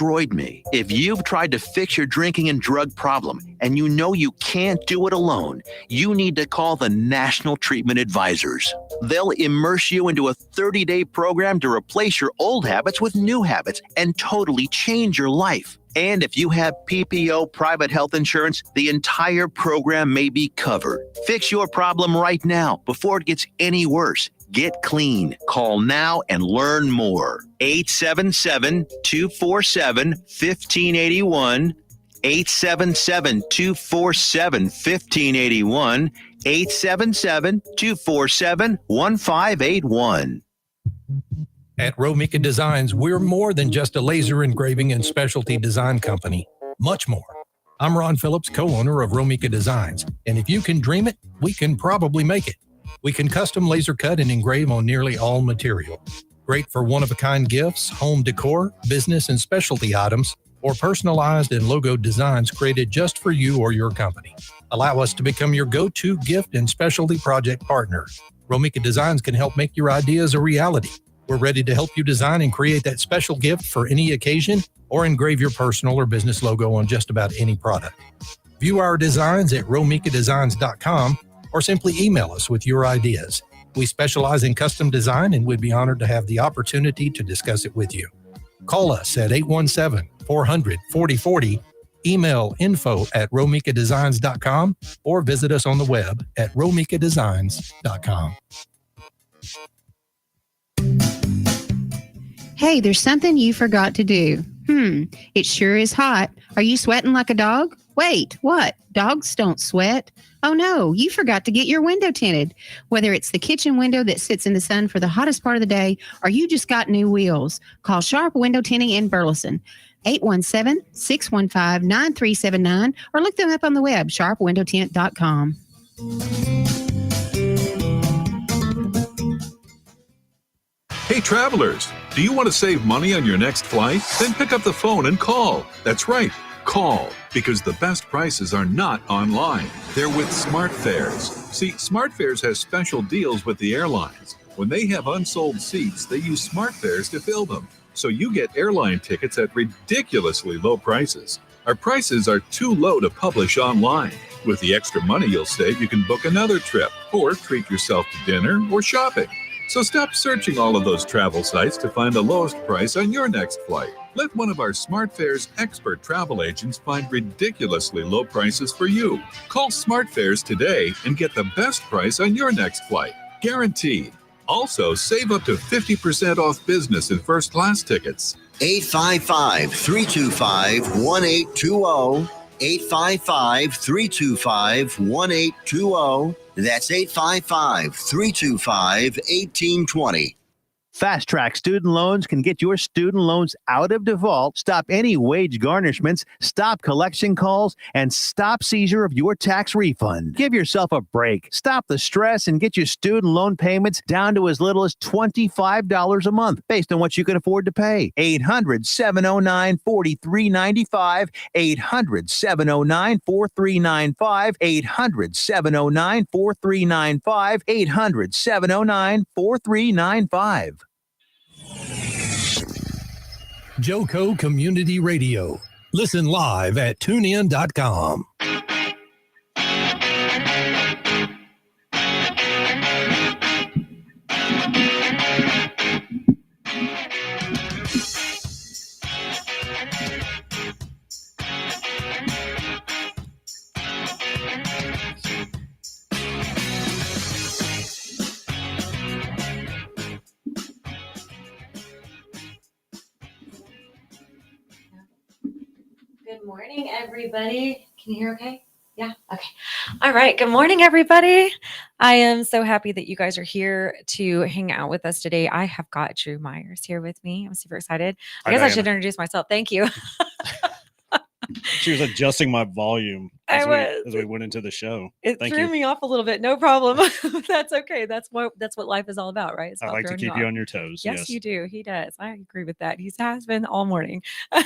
destroyed me. If you've tried to fix your drinking and drug problem and you know you can't do it alone, you need to call the National Treatment Advisors. They'll immerse you into a 30-day program to replace your old habits with new habits and totally change your life. And if you have PPO private health insurance, the entire program may be covered. Fix your problem right now before it gets any worse. Get clean. Call now and learn more. 877-247-1581. 877-247-1581. 877-247-1581. At Romika Designs, we're more than just a laser engraving and specialty design company. Much more. I'm Ron Phillips, co-owner of Romika Designs, and if you can dream it, we can probably make it. We can custom laser cut and engrave on nearly all material. Great for one-of-a-kind gifts, home decor, business and specialty items, or personalized and logo designs created just for you or your company. Allow us to become your go-to gift and specialty project partner. Romika Designs can help make your ideas a reality. We're ready to help you design and create that special gift for any occasion or engrave your personal or business logo on just about any product. View our designs at romikadesigns.com or simply email us with your ideas. We specialize in custom design and would be honored to have the opportunity to discuss it with you. Call us at 817-400-4040, email info@romikadesigns.com, or visit us on the web at romikadesigns.com. Hey, there's something you forgot to do. It sure is hot. Are you sweating like a dog? Wait, what? Dogs don't sweat. Oh no, you forgot to get your window tinted. Whether it's the kitchen window that sits in the sun for the hottest part of the day, or you just got new wheels, call Sharp Window Tinting in Burleson. 817-615-9379, or look them up on the web, sharpwindowtint.com. Hey travelers, do you want to save money on your next flight? Then pick up the phone and call. That's right, call, because the best prices are not online. They're with SmartFares. See, SmartFares has special deals with the airlines. When they have unsold seats, they use SmartFares to fill them. So you get airline tickets at ridiculously low prices. Our prices are too low to publish online. With the extra money you'll save, you can book another trip or treat yourself to dinner or shopping. So stop searching all of those travel sites to find the lowest price on your next flight. Let one of our SmartFares expert travel agents find ridiculously low prices for you. Call SmartFares today and get the best price on your next flight. Guaranteed. Also, save up to 50% off business and first class tickets. 855-325-1820. 855-325-1820. That's 855-325-1820. Fast Track Student Loans can get your student loans out of default, stop any wage garnishments, stop collection calls, and stop seizure of your tax refund. Give yourself a break. Stop the stress and get your student loan payments down to as little as $25 a month based on what you can afford to pay. 800-709-4395. 800-709-4395. 800-709-4395. 800-709-4395. Joco Community Radio. Listen live at tunein.com. Good morning, everybody. Can you hear okay? Yeah. Okay. All right. Good morning, everybody. I am so happy that you guys are here to hang out with us today. I have got Drew Myers here with me. I'm super excited. I guess I should introduce myself. Thank you. She was adjusting my volume as we went into the show. It threw me off a little bit. No problem. That's okay. That's what life is all about, right? I like to keep you on your toes. Yes, you do. He does. I agree with that. He has been all morning. All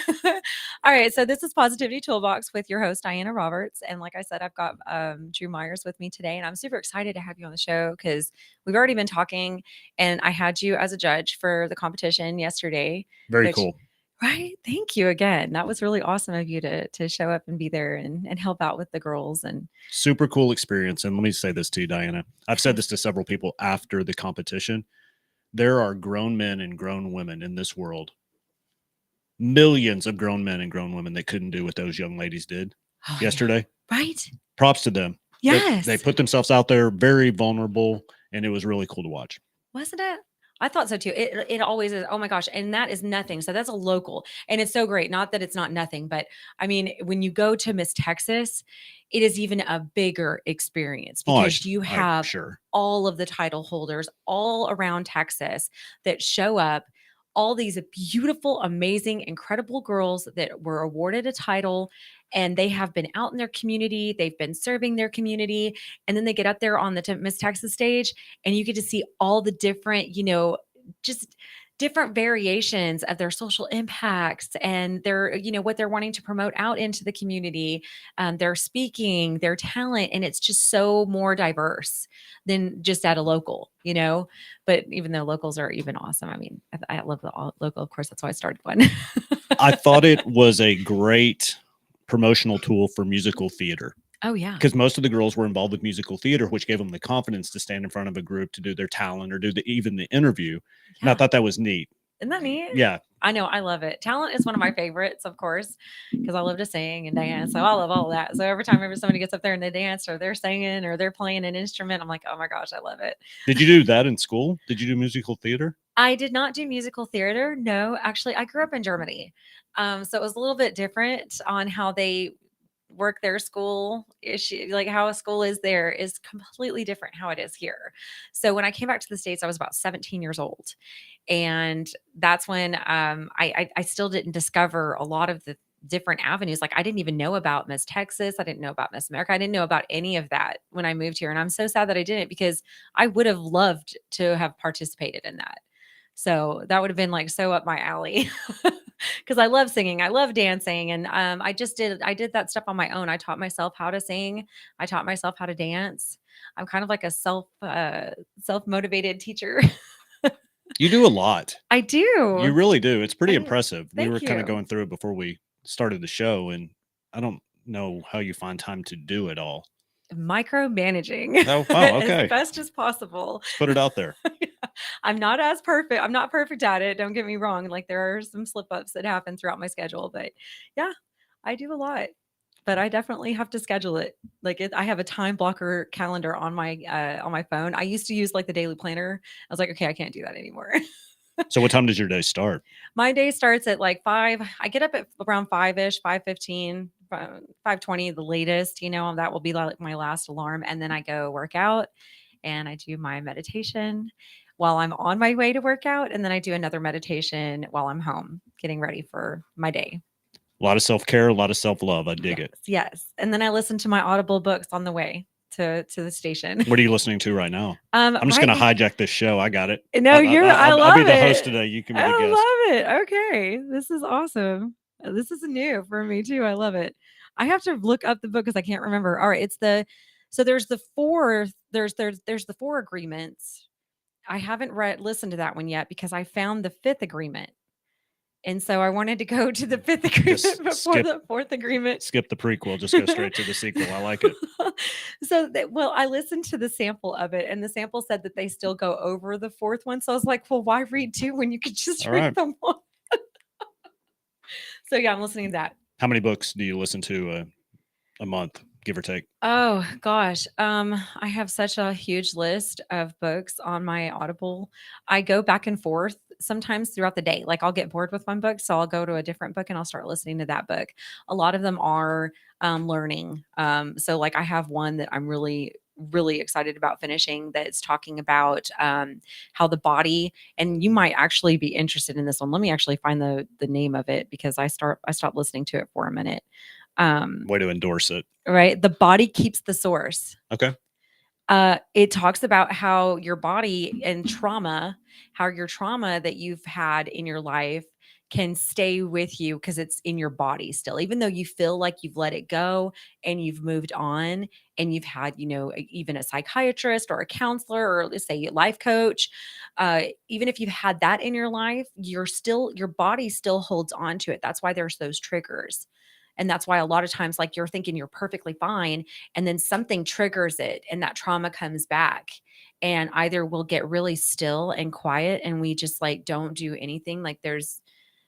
right. So this is Positivity Toolbox with your host, Diana Roberts. And like I said, I've got Drew Myers with me today. And I'm super excited to have you on the show because we've already been talking. And I had you as a judge for the competition yesterday. Very cool. Right. Thank you again. That was really awesome of you to show up and be there and help out with the girls. And Super cool experience. And let me say this to you, Diana. I've said this to several people after the competition. There are grown men and grown women in this world, millions of grown men and grown women that couldn't do what those young ladies did oh, yesterday. yeah. Right. Props to them. Yes. They put themselves out there, very vulnerable, and it was really cool to watch. Wasn't it? I thought so too. It always is. Oh my gosh. And that is nothing. So that's a local. And it's so great. Not that it's not nothing, but I mean, when you go to Miss Texas, it is even a bigger experience because you have sure. all of the title holders all around Texas that show up, all these beautiful, amazing, incredible girls that were awarded a title, and they have been out in their community, they've been serving their community, and then they get up there on the Miss Texas stage and you get to see all the different, just different variations of their social impacts and their, what they're wanting to promote out into the community, their speaking, their talent. And it's just so more diverse than just at a local, but even though locals are even awesome. I mean, I love the local, of course, that's why I started one. I thought it was a great promotional tool for musical theater. Oh, yeah. Because most of the girls were involved with musical theater, which gave them the confidence to stand in front of a group to do their talent or do even the interview. Yeah. And I thought that was neat. Isn't that neat? Yeah. I know. I love it. Talent is one of my favorites, of course, because I love to sing and dance. So I love all of that. So every time somebody gets up there and they dance or they're singing or they're playing an instrument, I'm like, oh my gosh, I love it. Did you do that in school? Did you do musical theater? I did not do musical theater. No, actually, I grew up in Germany. So it was a little bit different on how they work their school issue, like how a school is there is completely different how it is here. So when I came back to the States, I was about 17 years old. And that's when I still didn't discover a lot of the different avenues. Like I didn't even know about Miss Texas. I didn't know about Miss America. I didn't know about any of that when I moved here. And I'm so sad that I didn't because I would have loved to have participated in that. So that would have been like so up my alley because I love singing. I love dancing. And I did that stuff on my own. I taught myself how to sing. I taught myself how to dance. I'm kind of like a self-motivated teacher. You do a lot. I do. You really do. It's pretty impressive. We thank were kind you. of going through it before we started the show, and I don't know how you find time to do it all. Micromanaging. Oh, wow, okay. As best as possible. Let's put it out there. I'm not as perfect. I'm not perfect at it. Don't get me wrong. Like there are some slip ups that happen throughout my schedule, but yeah, I do a lot. But I definitely have to schedule it. Like I have a time blocker calendar on my phone. I used to use like the daily planner. I was like, okay, I can't do that anymore. So what time does your day start? My day starts at like 5. I get up at around 5-ish, 5:15, 5:20 the latest, that will be like my last alarm. And then I go work out and I do my meditation while I'm on my way to work out. And then I do another meditation while I'm home getting ready for my day. A lot of self-care, a lot of self-love. I dig it. Yes. And then I listen to my Audible books on the way to the station. What are you listening to right now? I'm just going to hijack this show. I got it. No, I love it. I'll be the host today. You can be the guest. I love it. Okay. This is awesome. This is new for me too. I love it. I have to look up the book because I can't remember. All right. So there's the 4, there's the 4 agreements. I haven't listened to that one yet because I found the 5th agreement. And so I wanted to go to the 5th agreement before the 4th agreement. Skip the prequel. Just go straight to the sequel. I like it. I listened to the sample of it, and the sample said that they still go over the 4th one. So I was like, well, why read 2 when you could just read the 1? So yeah, I'm listening to that. How many books do you listen to a month, give or take? Oh gosh. I have such a huge list of books on my Audible. I go back and forth sometimes throughout the day. Like I'll get bored with one book, so I'll go to a different book and I'll start listening to that book. A lot of them are learning. So like I have one that I'm really excited about finishing that's talking about how the body, and you might actually be interested in this one. Let me actually find the name of it because I stopped listening to it for a minute. Way to endorse it. Right. The body keeps the source. Okay. It talks about how your body and trauma, how your trauma that you've had in your life can stay with you because it's in your body still, even though you feel like you've let it go and you've moved on and you've had, even a psychiatrist or a counselor or let's say a life coach. Even if you've had that in your life, your body still holds on to it. That's why there's those triggers. And that's why a lot of times, like you're thinking you're perfectly fine, and then something triggers it, and that trauma comes back. And either we'll get really still and quiet, and we just like don't do anything. Like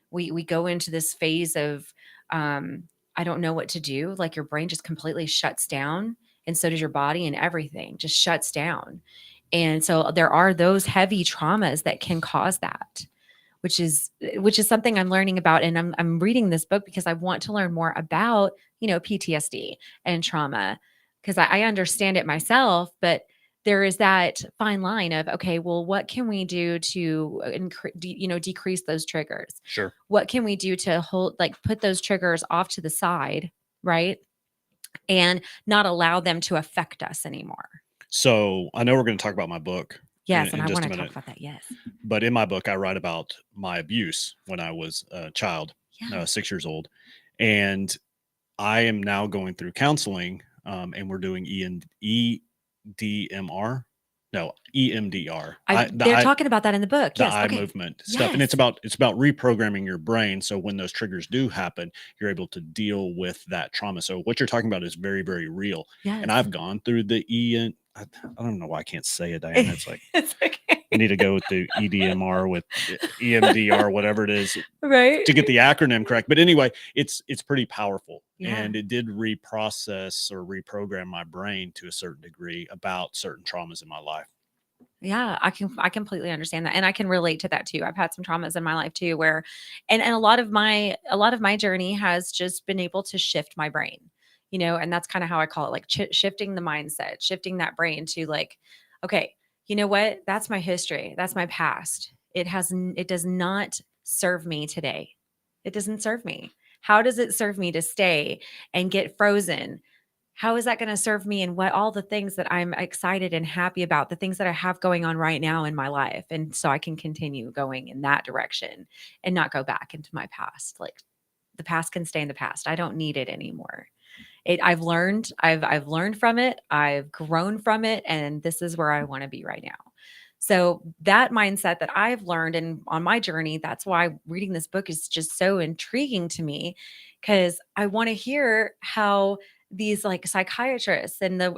we go into this phase of, I don't know what to do. Like your brain just completely shuts down, and so does your body, and everything just shuts down. And so there are those heavy traumas that can cause that, which is something I'm learning about. And I'm reading this book because I want to learn more about, PTSD and trauma, because I understand it myself, but there is that fine line of, okay, well, what can we do to decrease those triggers? Sure. What can we do to put those triggers off to the side, right? And not allow them to affect us anymore. So I know we're going to talk about my book. Yes, and in I just want a to talk minute. about that. Yes. But in my book, I write about my abuse when I was a child, Yeah. 6 years old. And I am now going through counseling, and we're doing EMDR. No, EMDR. They're talking about that in the book. The Yes. eye Okay. movement stuff. And Yes. it's about reprogramming your brain. So when those triggers do happen, you're able to deal with that trauma. So what you're talking about is very, very real. Yes. And I've gone through the I don't know why I can't say it, Diana. It's like It's okay. I need to go with the EDMR with EMDR, whatever it is, Right. to get the acronym correct. But anyway, it's pretty powerful. Yeah. And it did reprocess or reprogram my brain to a certain degree about certain traumas in my life. Yeah, I completely understand that. And I can relate to that too. I've had some traumas in my life too where and a lot of my journey has just been able to shift my brain. And that's kind of how I call it, like shifting the mindset, shifting that brain to like, okay, you know what? That's my history. That's my past. It does not serve me today. It doesn't serve me. How does it serve me to stay and get frozen? How is that going to serve me and what all the things that I'm excited and happy about, the things that I have going on right now in my life? And so I can continue going in that direction and not go back into my past. Like the past can stay in the past. I don't need it anymore. I've learned from it. I've grown from it. And this is where I want to be right now. So that mindset that I've learned and on my journey, that's why reading this book is just so intriguing to me, because I want to hear how these like psychiatrists and the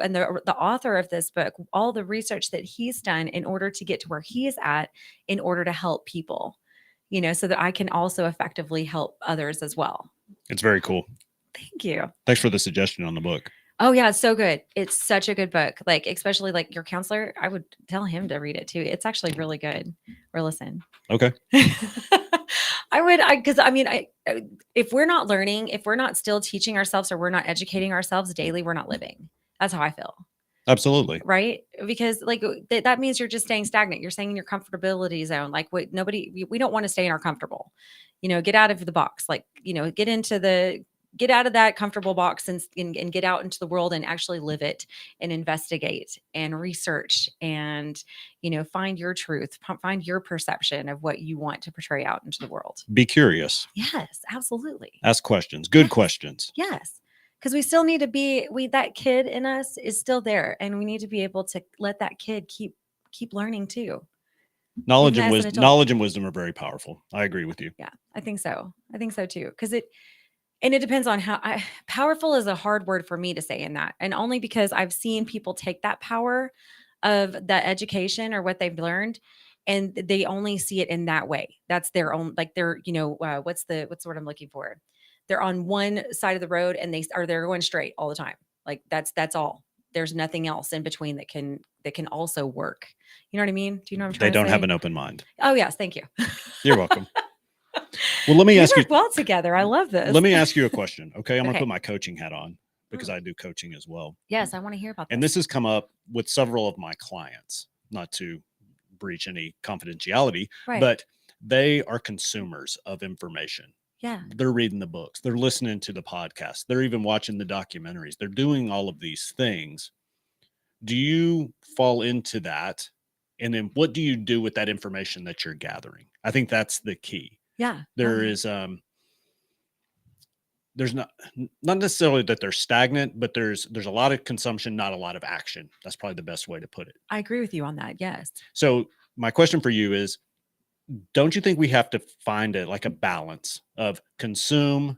author of this book, all the research that he's done in order to get to where he is at, in order to help people, so that I can also effectively help others as well. It's very cool. Thank you. Thanks for the suggestion on the book. Oh yeah, it's so good. It's such a good book. Like, especially like your counselor, I would tell him to read it too. It's actually really good. Or listen. Okay. If we're not learning, if we're not still teaching ourselves or we're not educating ourselves daily, we're not living. That's how I feel. Absolutely. Right? Because like that means you're just staying stagnant. You're staying in your comfortability zone. Like we don't want to stay in our comfortable, get out of the box, like, get out of that comfortable box and get out into the world and actually live it and investigate and research and, find your truth, find your perception of what you want to portray out into the world. Be curious. Yes, absolutely. Ask questions. Good questions. Yes. Because we still need to that kid in us is still there. And we need to be able to let that kid keep learning too. Knowledge and wisdom are very powerful. I agree with you. Yeah, I think so. I think so too. Because it depends on powerful is a hard word for me to say in that. And only because I've seen people take that power of that education or what they've learned, and they only see it in that way. That's their own, like they're, what's the word I'm looking for? They're on one side of the road and they're going straight all the time. Like that's all. There's nothing else in between that can also work. You know what I mean? Do you know what I'm trying to say? They don't have an open mind. Oh yes. Thank you. You're welcome. Well, let me ask you. Well together. I love this. Let me ask you a question. Okay. I'm going Okay. to put my coaching hat on because I do coaching as well. Yes. I want to hear about this. And this has come up with several of my clients, not to breach any confidentiality, Right. but they are consumers of information. Yeah. They're reading the books. They're listening to the podcast. They're even watching the documentaries. They're doing all of these things. Do you fall into that? And then what do you do with that information that you're gathering? I think that's the key. Yeah. There is there's not necessarily that they're stagnant, but there's a lot of consumption, not a lot of action. That's probably the best way to put it. I agree with you on that. Yes. So my question for you is, don't you think we have to find a balance of consume,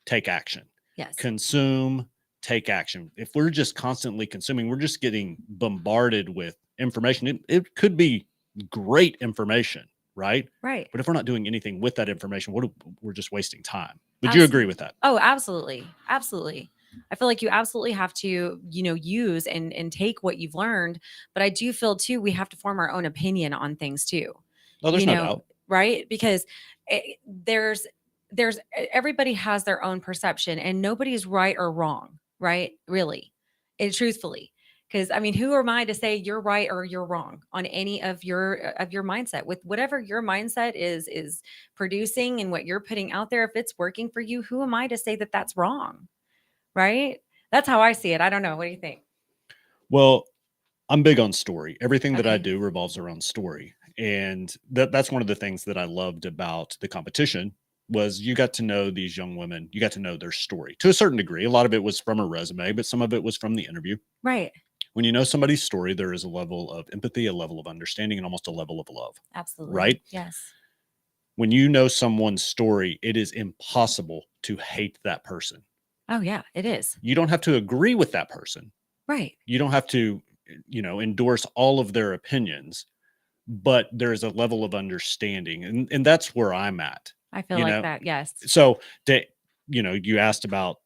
take action? Yes. Consume, take action. If we're just constantly consuming, we're just getting bombarded with information. It could be great information, right? Right. But if we're not doing anything with that information, we're just wasting time. Would you agree with that? Oh, absolutely. Absolutely. I feel like you absolutely have to, use and take what you've learned. But I do feel too, we have to form our own opinion on things too. Oh, there's no doubt. Right? Because there's everybody has their own perception and nobody's right or wrong, right? Really. Truthfully. Because I mean, who am I to say you're right or you're wrong on any of your mindset? With whatever your mindset is producing and what you're putting out there, if it's working for you, who am I to say that that's wrong? Right? That's how I see it. I don't know. What do you think? Well, I'm big on story. Everything that I Okay. do revolves around story. And that's one of the things that I loved about the competition was you got to know these young women. You got to know their story to a certain degree. A lot of it was from a resume, but some of it was from the interview. Right. When you know somebody's story, there is a level of empathy, a level of understanding, and almost a level of love. Absolutely. Right? Yes. When you know someone's story, it is impossible to hate that person. Oh, yeah, it is. You don't have to agree with that person. Right. You don't have to, endorse all of their opinions, but there's a level of understanding. And that's where I'm at. I feel like that. Yes. So you asked about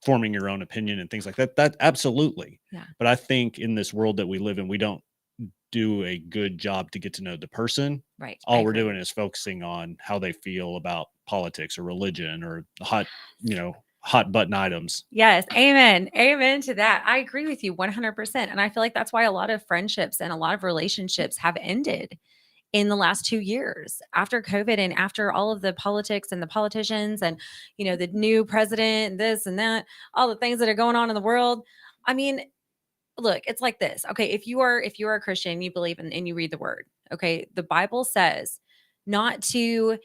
forming your own opinion and things like that. That absolutely. Yeah. But I think in this world that we live in, we don't do a good job to get to know the person. Right. All we're doing is focusing on how they feel about politics or religion or hot button items. Yes. Amen. Amen to that. I agree with you 100%. And I feel like that's why a lot of friendships and a lot of relationships have ended in the last 2 years after COVID and after all of the politics and the politicians and, the new president, this and that, all the things that are going on in the world. I mean, look, it's like this. Okay. If you are a Christian, you believe in, and you read the word. Okay. The Bible says not to,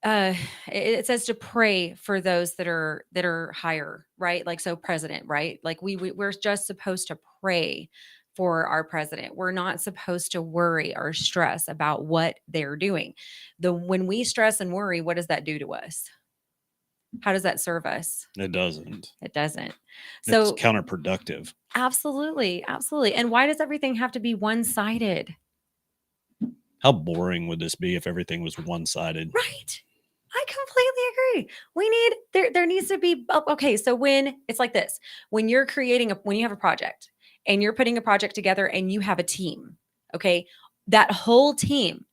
it says to pray for those that are higher, right? Like, so president, right? Like we're just supposed to pray for our president. We're not supposed to worry or stress about what they're doing. When we stress and worry, what does that do to us? How does that serve us? It doesn't. It doesn't. So it's counterproductive. Absolutely. Absolutely. And why does everything have to be one-sided? How boring would this be if everything was one-sided? Right. I completely agree. We need, there needs to be, okay. So when it's like this, when you're when you have a project and you're putting a project together and you have a team, okay, that whole team,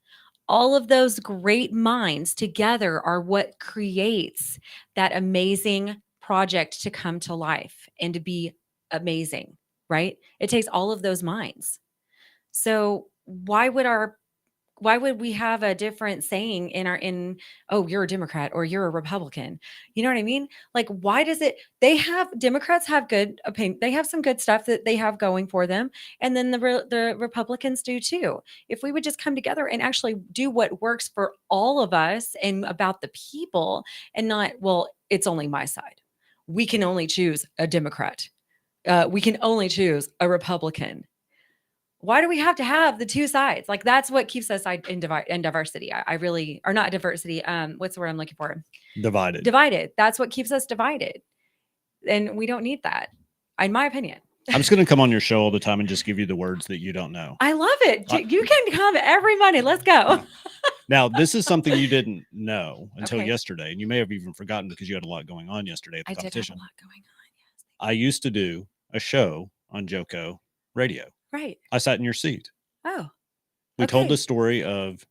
all of those great minds together are what creates that amazing project to come to life and to be amazing, right? It takes all of those minds. So why would we have a different saying oh, you're a Democrat or you're a Republican? You know what I mean? Like, why does it, Democrats have good opinion. They have some good stuff that they have going for them. And then the Republicans do too. If we would just come together and actually do what works for all of us and about the people and not, well, it's only my side. We can only choose a Democrat. We can only choose a Republican. Why do we have to have the two sides? Like, that's what keeps us in diversity. I really, or not diversity. What's the word I'm looking for? Divided. That's what keeps us divided. And we don't need that, in my opinion. I'm just going to come on your show all the time and just give you the words that you don't know. I love it. You can come every Monday. Let's go. Now, this is something you didn't know until yesterday. And you may have even forgotten because you had a lot going on yesterday at the competition. Did have a lot going on. Yes. I used to do a show on JoCo radio. Right. I sat in your seat. Oh. We told the story of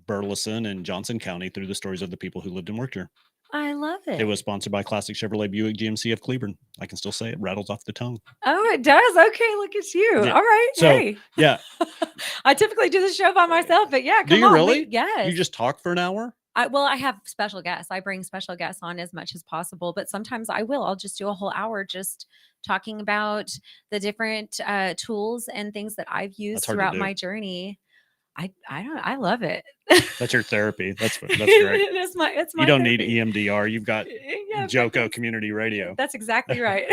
Burleson and Johnson County through the stories of the people who lived and worked here. I love it. It was sponsored by Classic Chevrolet Buick GMC of Cleveland. I can still say it rattles off the tongue. Oh, it does. Okay, look at you. Yeah. All right. So, hey. Yeah. I typically do the show by myself, but yeah, come do you on. really? Yes. You just talk for an hour? I have special guests. I bring special guests on as much as possible, but sometimes I'll just do a whole hour just talking about the different tools and things that I've used throughout my journey. I love it. That's your therapy. That's great. It's my You don't need therapy. EMDR. You've got Yeah, Joko Community Radio. that's exactly right.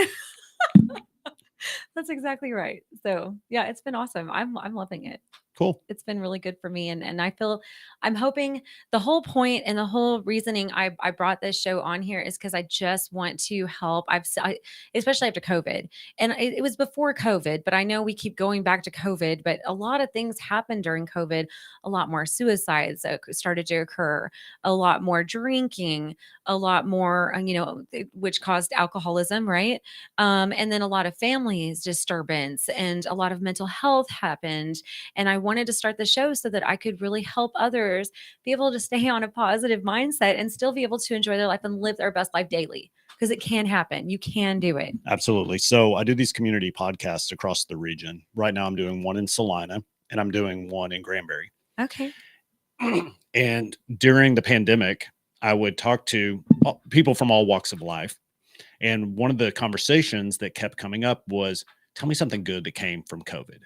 That's exactly right. So yeah, it's been awesome. I'm loving it. Cool. It's been really good for me, and I feel I'm hoping the whole point and the whole reasoning I brought this show on here is because I just want to help. Especially after COVID, and it was before COVID, but I know we keep going back to COVID, but a lot of things happened during COVID. A lot more suicides started to occur, a lot more drinking, a lot more which caused alcoholism, right? And then a lot of families disturbance and a lot of mental health happened. And I wanted to start the show so that I could really help others be able to stay on a positive mindset and still be able to enjoy their life and live their best life daily, because it can happen. You can do it. Absolutely. So I do these community podcasts across the region. Right now I'm doing one in Salina and I'm doing one in Granbury. Okay. And during the pandemic, I would talk to people from all walks of life. And one of the conversations that kept coming up was, tell me something good that came from COVID.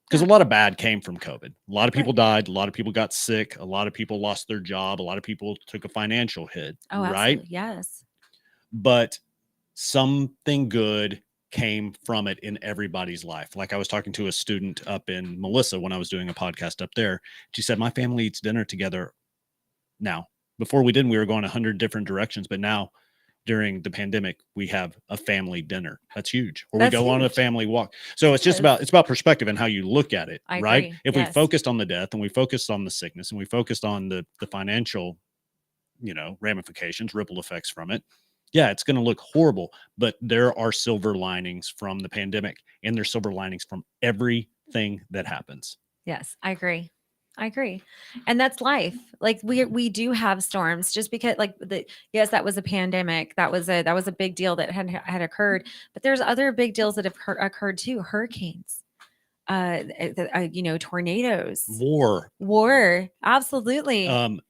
Because a lot of bad came from COVID. A lot of people died. A lot of people got sick. A lot of people lost their job. A lot of people took a financial hit. Oh, right? Absolutely. Yes. But something good came from it in everybody's life. Like I was talking to a student up in Melissa when I was doing a podcast up there. She said, my family eats dinner together now. Before we didn't, we were going 100 different directions. But now during the pandemic, we have a family dinner. That's huge. Or we go on a family walk. So it's just it's about perspective and how you look at it, I right? agree. If Yes. we focused on the death and we focused on the sickness and we focused on the financial, ramifications, ripple effects from it, yeah, it's going to look horrible. But there are silver linings from the pandemic, and there's silver linings from everything that happens. Yes, I agree. And that's life. Like we do have storms, just because yes, that was a pandemic. That was a big deal that had occurred, but there's other big deals that have occurred too. Hurricanes, tornadoes, war. Absolutely.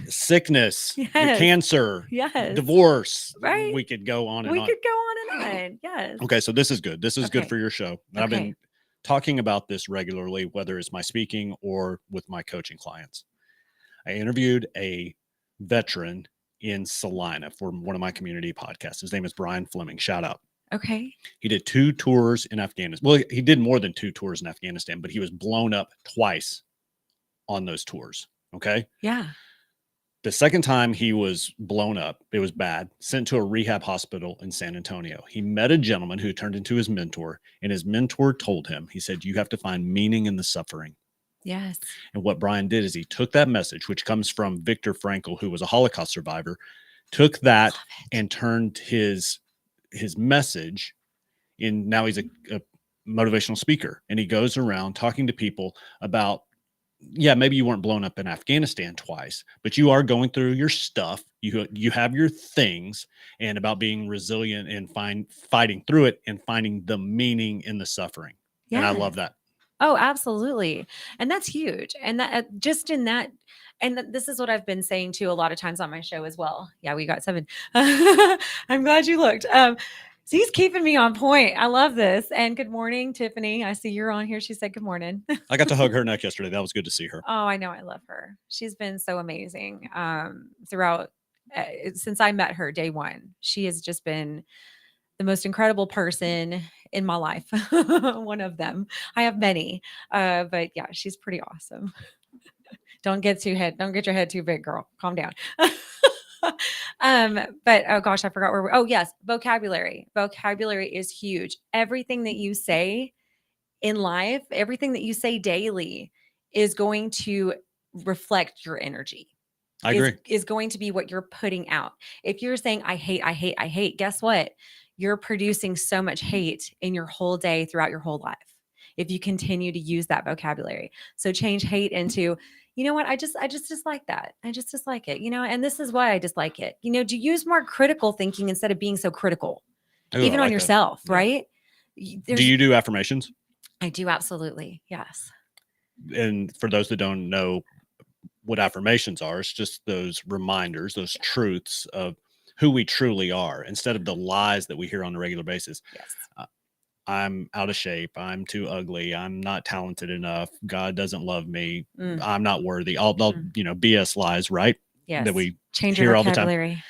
Sickness, Yes. cancer, Yes. divorce. Right. We could go on and We on. could go on and on. Yes. Okay, so this is good. This is good Okay. for your show. And I've been talking about this regularly, whether it's my speaking or with my coaching clients. I interviewed a veteran in Salina for one of my community podcasts. His name is Brian Fleming. Shout out. Okay. He did 2 tours in Afghanistan. Well, he did more than 2 tours in Afghanistan, but he was blown up twice on those tours. Okay. Yeah. The second time he was blown up, it was bad, sent to a rehab hospital in San Antonio. He met a gentleman who turned into his mentor, and his mentor told him, he said, you have to find meaning in the suffering. Yes. And what Brian did is he took that message, which comes from Viktor Frankl, who was a Holocaust survivor, took that and turned his message in. Now he's a motivational speaker, and he goes around talking to people about, yeah, maybe you weren't blown up in Afghanistan twice, but you are going through your stuff. You have your things, and about being resilient and fighting through it and finding the meaning in the suffering. Yeah. And I love that. Oh, absolutely. And that's huge. And that just in that, and this is what I've been saying too a lot of times on my show as well. Yeah, we got 7. I'm glad you looked. So he's keeping me on point. I love this. And good morning, Tiffany. I see you're on here. She said good morning. I got to hug her neck yesterday. That was good to see her. Oh, I know. I love her. She's been so amazing throughout since I met her day one. She has just been the most incredible person in my life. One of them. I have many. But yeah, she's pretty awesome. Don't get your head too big, girl. Calm down. But oh gosh, I forgot where yes, vocabulary. Vocabulary is huge. Everything that you say in life, everything that you say daily is going to reflect your energy. I agree. Is going to be what you're putting out. If you're saying, I hate, guess what? You're producing so much hate in your whole day throughout your whole life. If you continue to use that vocabulary. So change hate into, you know what? I just dislike that. I just dislike it, and this is why I dislike it. To use more critical thinking instead of being so critical, even on yourself, right? Do you do affirmations? I do. Absolutely. Yes. And for those that don't know what affirmations are, it's just those reminders, those truths of who we truly are instead of the lies that we hear on a regular basis. Yes. I'm out of shape. I'm too ugly. I'm not talented enough. God doesn't love me. Mm, I'm not worthy. All mm. BS lies, right? Yes. That we Change your hear all the time. vocabulary.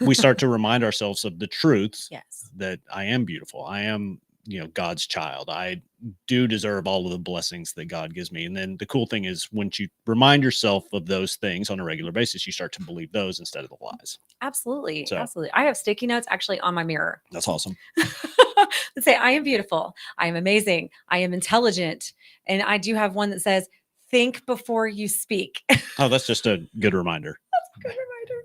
We start to remind ourselves of the truths Yes. that I am beautiful. I am, God's child. I do deserve all of the blessings that God gives me. And then the cool thing is, once you remind yourself of those things on a regular basis, you start to believe those instead of the lies. Absolutely. So- Absolutely. I have sticky notes actually on my mirror That's awesome. that say, I am beautiful. I am amazing. I am intelligent. And I do have one that says, think before you speak. Oh, that's just a good reminder. Good reminder.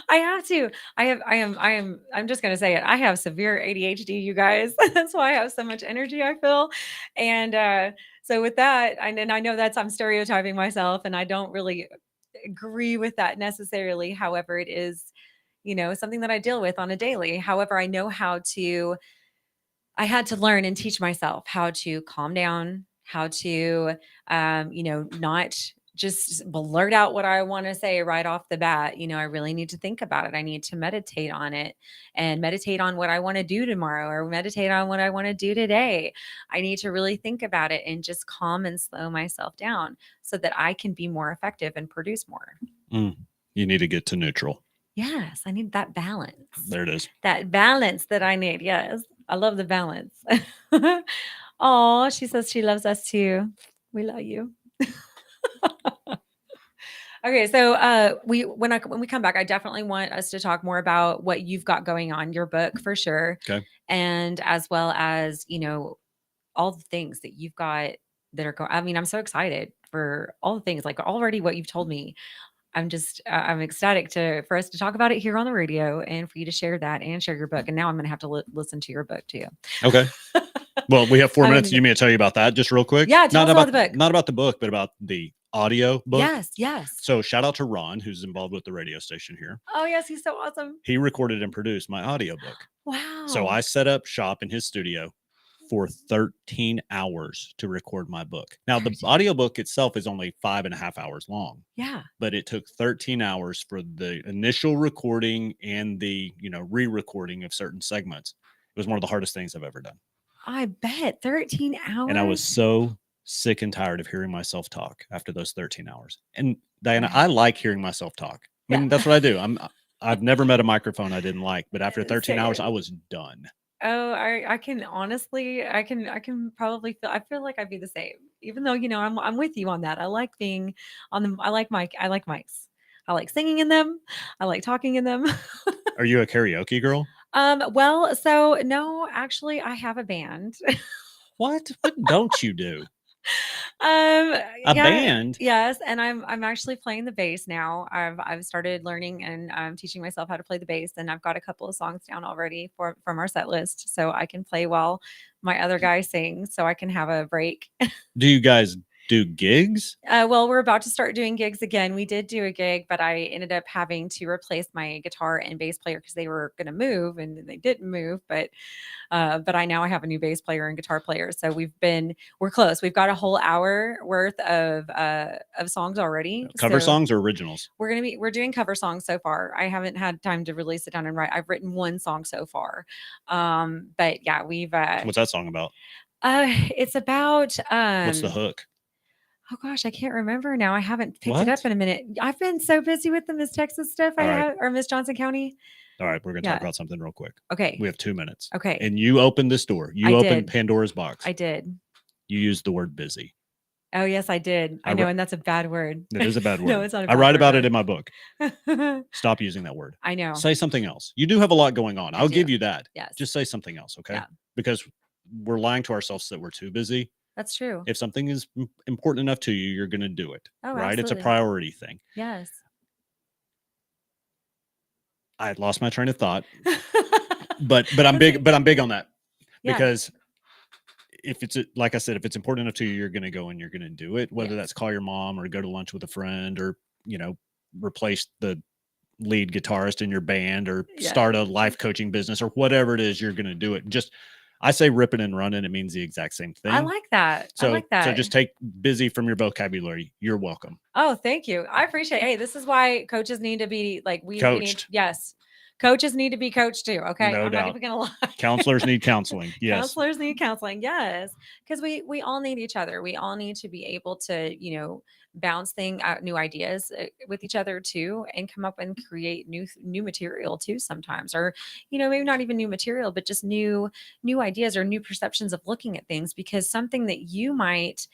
I have to. I'm just gonna say it. I have severe ADHD, you guys. That's why I have so much energy, I feel. And so with that, and I know I'm stereotyping myself, and I don't really agree with that necessarily. However, it is, something that I deal with on a daily. However, I know I had to learn and teach myself how to calm down, how to, not just blurt out what I want to say right off the bat. I really need to think about it. I need to meditate on it and meditate on what I want to do tomorrow or meditate on what I want to do today. I need to really think about it and just calm and slow myself down so that I can be more effective and produce more. You need to get to neutral. Yes, I need that balance. There it is. That balance that I need. Yes. I love the balance. Oh, she says she loves us too. We love you. Okay, so when we come back, I definitely want us to talk more about what you've got going on, your book for sure. Okay. And as well as, all the things that you've got that are going. I mean, I'm so excited for all the things, like already what you've told me. I'm ecstatic for us to talk about it here on the radio and for you to share that and share your book. And now I'm going to have to listen to your book too. Okay. Well, we have 4 I minutes. mean- You mean to tell you about that just real quick? Yeah, tell us about the book. Not about the book, but about the audio book. Yes. So shout out to Ron, who's involved with the radio station here. Oh, yes, he's so awesome. He recorded and produced my audiobook. Wow. So I set up shop in his studio for 13 hours to record my book. Now, the audiobook itself is only 5.5 hours long. Yeah. But it took 13 hours for the initial recording and the, re-recording of certain segments. It was one of the hardest things I've ever done. I bet 13 hours. And I was so sick and tired of hearing myself talk after those 13 hours. And Diana, I like hearing myself talk. I mean, that's what I do. I've never met a microphone I didn't like, but after 13 hours, I was done. Oh, I can honestly, I can probably I feel like I'd be the same, even though, I'm with you on that. I like being on them. I like mics. I like singing in them. I like talking in them. Are you a karaoke girl? Well, so no, actually I have a band. What don't you do? A band? Yes, and I'm actually playing the bass now. I've started learning and teaching myself how to play the bass, and I've got a couple of songs down already from our set list, so I can play while my other guy sings, so I can have a break. Do you guys do gigs? Well, we're about to start doing gigs again. We did do a gig, but I ended up having to replace my guitar and bass player because they were going to move, and they didn't move. But I now have a new bass player and guitar player, so we're close. We've got a whole hour worth of songs already. Cover So songs or originals? we're doing cover songs so far. I haven't had time to really sit down and write. I've written one song so far, but yeah, we've. What's that song about? It's about. What's the hook? Oh gosh, I can't remember now. I haven't picked What? it up in a minute. I've been so busy with the Miss Texas stuff All right. or Miss Johnson County. All right, we're going to talk Yeah. about something real quick. Okay. We have 2 minutes. Okay. And you opened this door. You I opened did. Pandora's box. I did. You used the word busy. Oh yes, I did. I know, and that's a bad word. It is a bad word. No, it's not a I bad write word, about but- it in my book. Stop using that word. I know. Say something else. You do have a lot going on. I I'll do. give you that. Yes. Just say something else, okay? Yeah. Because we're lying to ourselves that we're too busy. That's true. If something is important enough to you, you're going to do it. Oh, right? It's a absolutely. priority thing. Yes. I had lost my train of thought, but I'm big on that Yeah. because if it's like I said, if it's important enough to you, you're going to go and you're going to do it, whether Yes. that's call your mom or go to lunch with a friend or, replace the lead guitarist in your band or Yeah. start a life coaching business or whatever it is, you're going to do it. Just, I say ripping and running. It means the exact same thing. I like that. So, I like that. So just take busy from your vocabulary. You're welcome. Oh, thank you. I appreciate. Hey, this is why coaches need to be like we need. Coached. Yes, Coaches need to be coached too. Okay. No I'm not doubt. even going to lie. Counselors need counseling. Yes. Counselors need counseling. Yes. Because we all need each other. We all need to be able to, bounce new ideas with each other too, and come up and create new material too sometimes, or, maybe not even new material, but just new ideas or new perceptions of looking at things, because something that you might,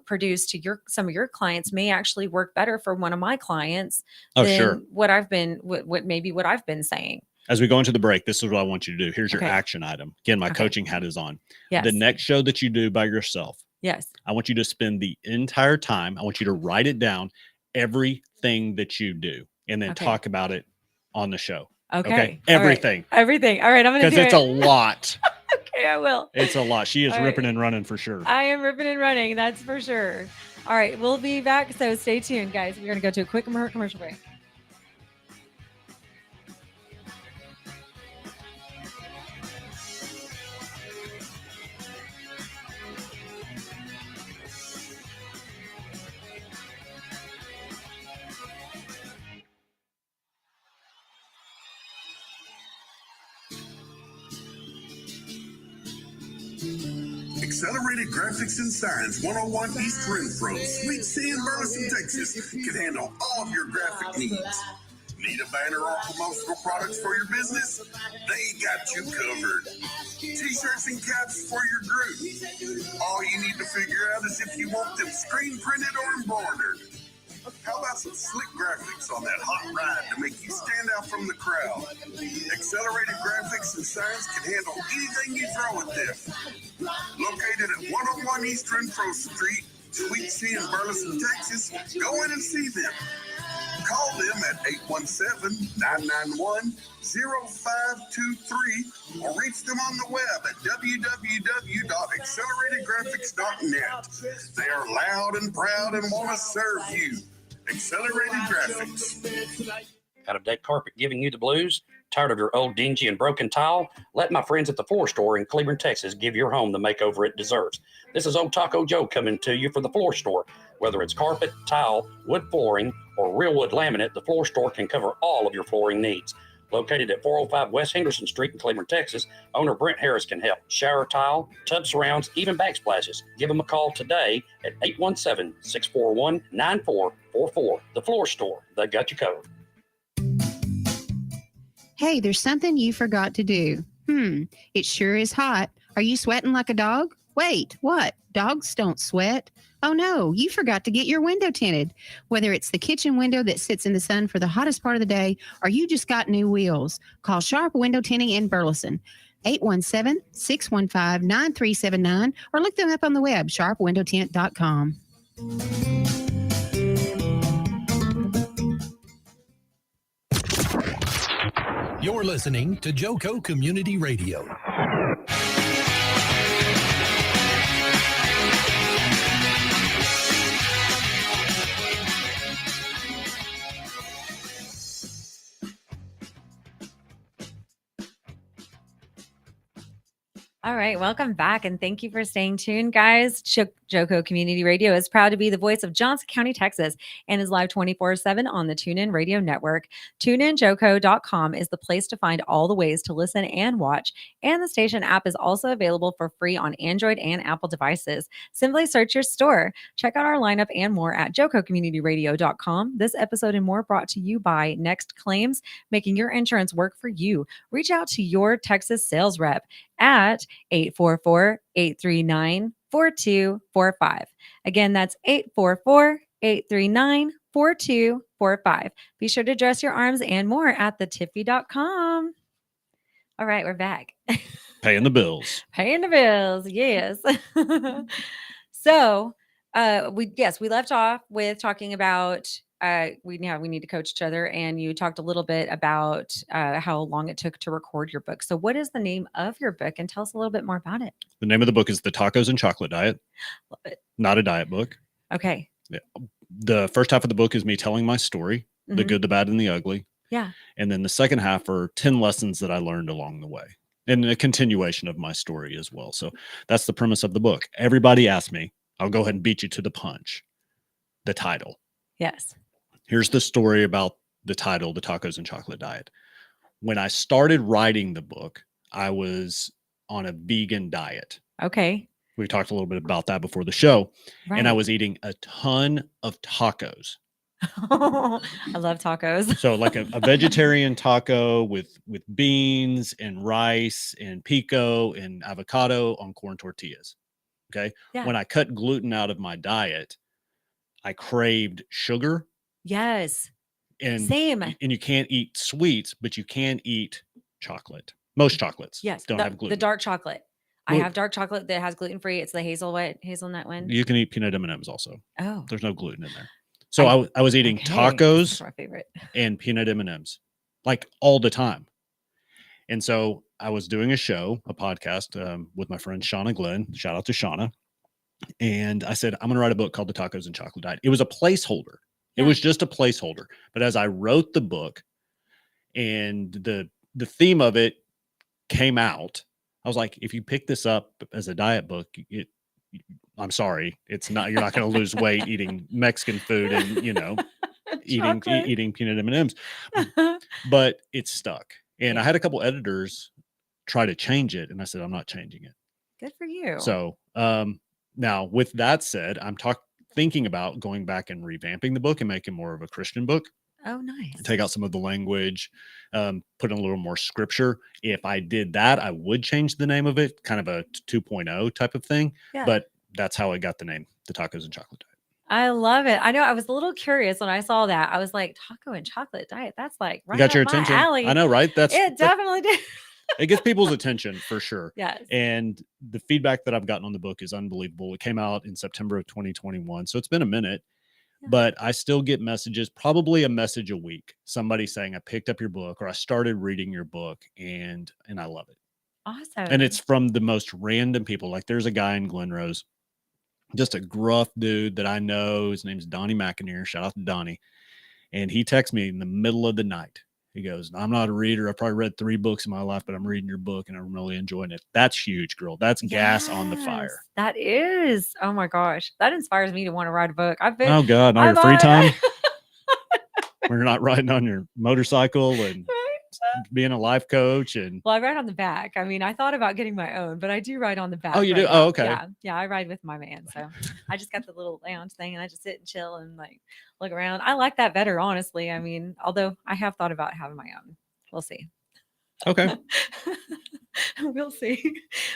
produce to some of your clients may actually work better for one of my clients Oh, than sure. what I've been, what I've been saying. As we go into the break, this is what I want you to do. Here's your Okay. action item. Again, my Okay. coaching hat is on. Yes. The next show that you do by yourself, Yes. I want you to spend the entire time. I want you to write it down, everything that you do, and then Okay. talk about it on the show. Okay. Everything. All right. Everything. All right. I'm going to do Because it's it. a lot. Okay, I will. It's a lot. She is All ripping right. and running for sure. I am ripping and running. That's for sure. All right. We'll be back. So stay tuned, guys. We're going to go to a quick commercial break. Accelerated Graphics and Signs, 101 East Renfro, Suite C in Burleson, Texas, can handle all of your graphic needs. Need a banner or promotional products for your business? They got you covered. T-shirts and caps for your group. All you need to figure out is if you want them screen printed or embroidered. How about some slick graphics on that hot ride to make you stand out from the crowd? Accelerated Graphics and Signs can handle anything you throw at them. Located at 101 East Renfro Street, Suite C in Burleson, Texas, go in and see them. Call them at 817-991-0523 or reach them on the web at www.acceleratedgraphics.net. They are loud and proud and want to serve you. Accelerated Graphics. Out of deck carpet giving you the blues? Tired of your old dingy and broken tile? Let my friends at the Floor Store in Cleveland, Texas give your home the makeover it deserves. This is Old Taco Joe coming to you for the Floor Store. Whether it's carpet, tile, wood flooring, or real wood laminate, the Floor Store can cover all of your flooring needs. Located at 405 West Henderson Street in Cleveland, Texas, owner Brent Harris can help. Shower tile, tub surrounds, even backsplashes. Give them a call today at 817-641-9444. The Floor Store, they got you covered. Hey, there's something you forgot to do. It sure is hot. Are you sweating like a dog? Wait, what? Dogs don't sweat. Oh no, you forgot to get your window tinted. Whether it's the kitchen window that sits in the sun for the hottest part of the day, or you just got new wheels, call Sharp Window Tinting in Burleson. 817-615-9379, or look them up on the web, sharpwindowtint.com. You're listening to Joco Community Radio. All right, welcome back, and thank you for staying tuned, guys. Joco Community Radio is proud to be the voice of Johnson County, Texas, and is live 24/7 on the TuneIn Radio Network. TuneInJoco.com is the place to find all the ways to listen and watch, and the station app is also available for free on Android and Apple devices. Simply search your store. Check out our lineup and more at JocoCommunityRadio.com. This episode and more brought to you by Next Claims, making your insurance work for you. Reach out to your Texas sales rep at 844-839-4245. Again, that's 844-839-4245. Be sure to dress your arms and more at thetiffy.com. All right, we're back. Paying the bills. Paying the bills, yes. So we left off with talking about we need to coach each other, and you talked a little bit about how long it took to record your book. So what is the name of your book, and tell us a little bit more about it? The name of the book is The Tacos and Chocolate Diet. Love it. Not a diet book. Okay. Yeah. The first half of the book is me telling my story, the good, the bad, and the ugly. Yeah. And then the second half are 10 lessons that I learned along the way, and a continuation of my story as well. So that's the premise of the book. Everybody asked me, I'll go ahead and beat you to the punch, the title. Yes. Here's the story about the title, The Tacos and Chocolate Diet. when I started writing the book, I was on a vegan diet. Okay. We talked a little bit about that before the show. Right. And I was eating a ton of tacos. I love tacos. So like a vegetarian taco with beans and rice and pico and avocado on corn tortillas. Okay. Yeah. When I cut gluten out of my diet, I craved sugar. Yes. And Same. And you can't eat sweets, but you can eat chocolate. Most chocolates Yes. don't have gluten. The dark chocolate. I Well, have dark chocolate that has gluten free. It's the hazelnut one. you can eat peanut M&Ms also. Oh. There's no gluten in there. So I was eating tacos my favorite. and peanut M&Ms like all the time. And so I was doing a podcast with my friend Shauna Glenn. Shout out to Shauna. And I said, I'm going to write a book called The Tacos and Chocolate Diet. It was a placeholder. It was just a placeholder. But as I wrote the book and the theme of it came out, I was like, if you pick this up as a diet book, I'm sorry, it's not, you're not going to lose weight eating Mexican food and, eating peanut M&Ms, but it's stuck. And I had a couple editors try to change it. And I said, I'm not changing it. Good for you. So, now with that said, I'm thinking about going back and revamping the book and making more of a Christian book. Oh, nice. Take out some of the language, put in a little more scripture. If I did that, I would change the name of it, kind of a 2.0 type of thing. Yeah. But that's how I got the name, The Tacos and Chocolate Diet. I love it. I know I was a little curious when I saw that. I was like, taco and chocolate diet. That's like right got up your my attention. alley. I know, right? It definitely did. It gets people's attention for sure. Yes. And the feedback that I've gotten on the book is unbelievable. It came out in September of 2021. So it's been a minute. But I still get messages, probably a message a week, somebody saying I picked up your book or I started reading your book and I love it. Awesome. And it's from the most random people. Like there's a guy in Glen Rose, just a gruff dude that I know. His name's Donnie McInerney. Shout out to Donnie. And he texts me in the middle of the night. He goes, I'm not a reader. I've probably read 3 books in my life, but I'm reading your book and I'm really enjoying it. That's huge, girl. That's gas on the fire. That is. Oh my gosh. That inspires me to want to write a book. Oh God, not your free time. When you're not riding on your motorcycle and being a life coach. And well, I ride on the back. I mean, I thought about getting my own, but I do ride on the back. Oh, you do? now. Oh, okay. Yeah, I ride with my man. So I just got the little lounge thing and I just sit and chill and like look around. I like that better, honestly. I mean, although I have thought about having my own. We'll see. Okay. We'll see.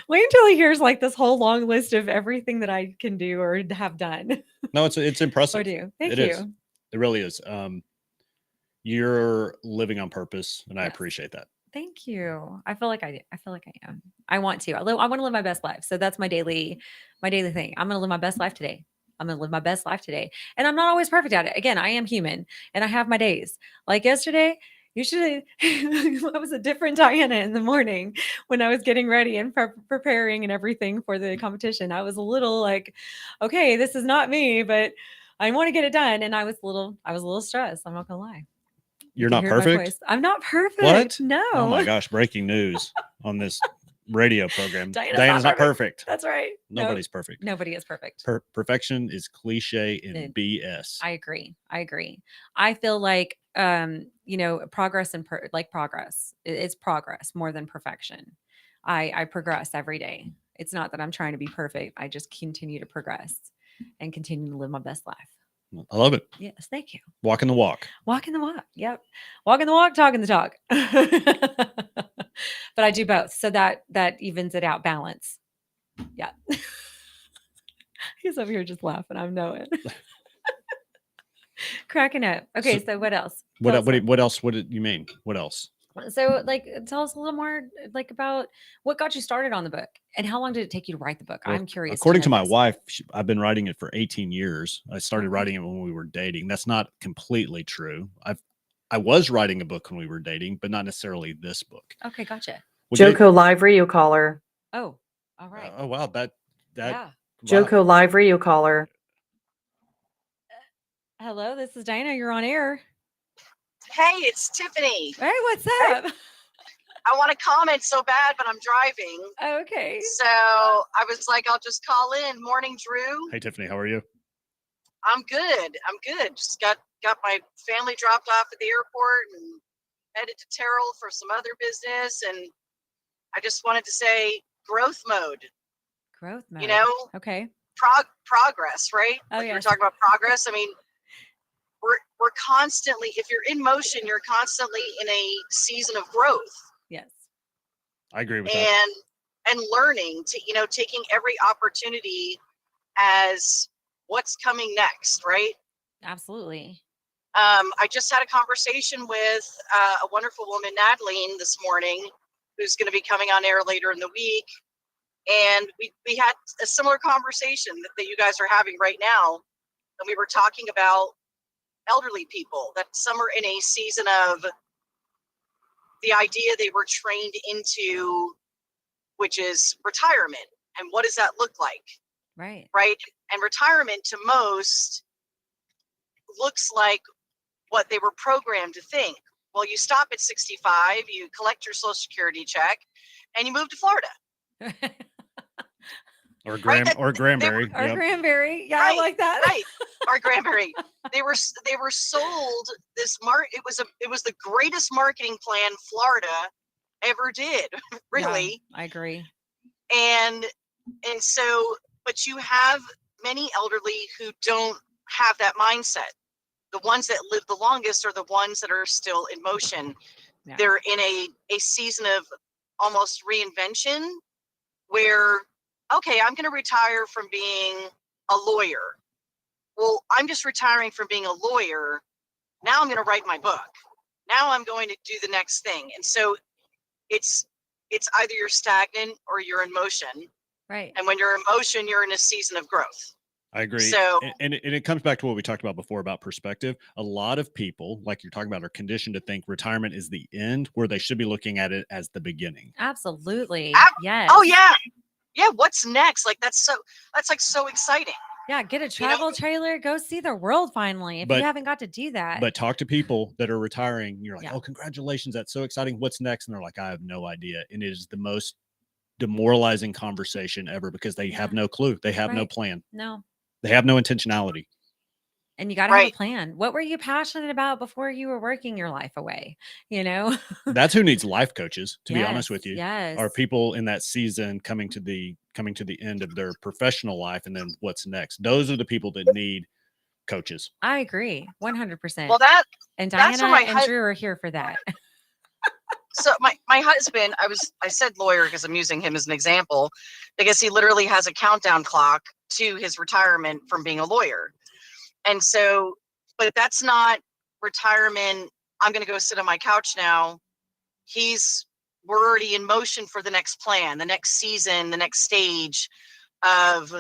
Wait until he hears like this whole long list of everything that I can do or have done. No, it's impressive. Or do. Thank It you. is. It really is. You're living on purpose, and I Yes. appreciate that. Thank you. I feel like I do. I feel like I am. I want to. I want to live my best life. So that's my daily thing. I'm going to live my best life today. I'm going to live my best life today. And I'm not always perfect at it. Again, I am human and I have my days. Like yesterday, usually I was a different Diana in the morning when I was getting ready and preparing and everything for the competition. I was a little like, okay, this is not me, but I want to get it done. And I was a little stressed. I'm not going to lie. You're not perfect? I'm not perfect. What? No. Oh my gosh, breaking news on this radio program. Diana's Diana's not not perfect. That's right. Nobody's perfect. Nobody is perfect. Perfection is cliche and BS. I agree. I feel like progress and progress. It's progress more than perfection. I progress every day. It's not that I'm trying to be perfect. I just continue to progress and continue to live my best life. I love it. Yes, thank you. Walking the walk. Walking the walk. Yep. Walking the walk, talking the talk. But I do both. So that evens it out, balance. Yeah. He's over here just laughing. I know it. Cracking up. Okay, so what else? What else? What did you mean? What else? So tell us a little more about what got you started on the book and how long did it take you to write the book? Well, I'm curious. According to my wife, I've been writing it for 18 years. I started writing it when we were dating. That's not completely true. I was writing a book when we were dating, but not necessarily this book. Okay, gotcha. Joko Live Radio Caller. Oh, all right. Oh wow, that yeah. Wow. Joko Live Radio Caller. Hello, this is Diana. You're on air. Hey, it's Tiffany. Hey, what's up? I want to comment so bad, but I'm driving. Okay. So I was like, I'll just call in. Morning, Drew. Hey, Tiffany, how are you? I'm good. Just got my family dropped off at the airport and headed to Terrell for some other business, and I just wanted to say growth mode. Growth mode. You know, Okay. progress, right? Oh, Like you were yes. talking about progress. I mean, we're constantly, if you're in motion, you're constantly in a season of growth. Yes. I agree with that. And learning to, you know, taking every opportunity as what's coming next, right? Absolutely. I just had a conversation with a wonderful woman, Natalie, this morning, who's going to be coming on air later in the week. And we had a similar conversation that you guys are having right now. And we were talking about elderly people, that some are in a season of the idea they were trained into, which is retirement. And what does that look like? Right. Right. And retirement to most looks like what they were programmed to think. Well, you stop at 65, you collect your Social Security check, and you move to Florida. Or Right, or Granbury. Or Yep. Granbury. Yeah, Right, I like that. Right. Or Granbury. They were sold this it was the greatest marketing plan Florida ever did, really. Yeah, I agree. And so, but you have many elderly who don't have that mindset. The ones that live the longest are the ones that are still in motion. Yeah. They're in a season of almost reinvention where, okay, I'm going to retire from being a lawyer. Well, I'm just retiring from being a lawyer. Now I'm going to write my book. Now I'm going to do the next thing. And so it's either you're stagnant or you're in motion. Right. And when you're in motion, you're in a season of growth. I agree. So, and it comes back to what we talked about before about perspective. A lot of people, like you're talking about, are conditioned to think retirement is the end, where they should be looking at it as the beginning. Absolutely. Yes. Oh yeah. Yeah. What's next? Like that's like so exciting. Yeah. Get a travel trailer. Go see the world finally. If you haven't got to do that. But talk to people that are retiring. You're like, oh, congratulations. That's so exciting. What's next? And they're like, I have no idea. And it is the most demoralizing conversation ever because they have no clue. They have no plan. No. They have no intentionality. And you got to have a plan. What were you passionate about before you were working your life away? You know, that's who needs life coaches, to be honest with you. Yes. Are people in that season coming to the end of their professional life, and then what's next? Those are the people that need coaches. I agree 100%. Well, and Diana and Drew are here for that. So my husband, I said lawyer because I'm using him as an example, because he literally has a countdown clock to his retirement from being a lawyer. And so, but that's not retirement. I'm going to go sit on my couch now. We're already in motion for the next plan, the next season, the next stage of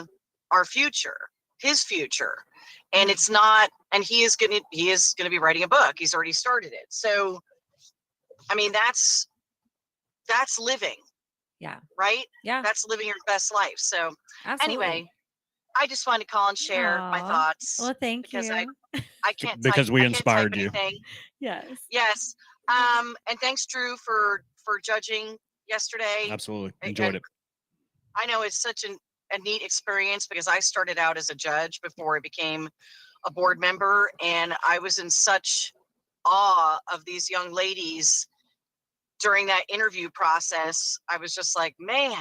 our future, his future. And it's not, and he is going to be writing a book. He's already started it. So, I mean, that's living. Yeah. Right? Yeah. That's living your best life. So Absolutely. Anyway, I just wanted to call and share my thoughts. Well, thank you. I can't because we inspired you. Yes. Yes. And thanks, Drew, for judging yesterday. Absolutely. Enjoyed it. I know it's such a neat experience because I started out as a judge before I became a board member. And I was in such awe of these young ladies during that interview process. I was just like, man,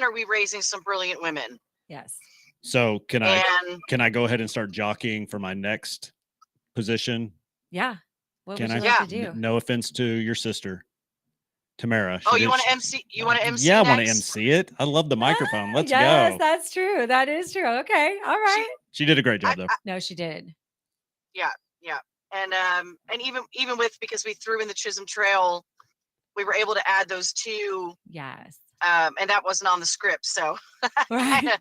are we raising some brilliant women? Yes. So can I go ahead and start jockeying for my next position? Yeah. What can would you I? like to do? No offense to your sister, Tamara. You want to MC? You want to MC? Yeah, next? I want to MC it. I love the microphone. Let's go. Yes, that's true. That is true. Okay. All right. She did a great job, though. No, she did. Yeah. And even with, because we threw in the Chisholm Trail, we were able to add those two. Yes. And that wasn't on the script. So, right.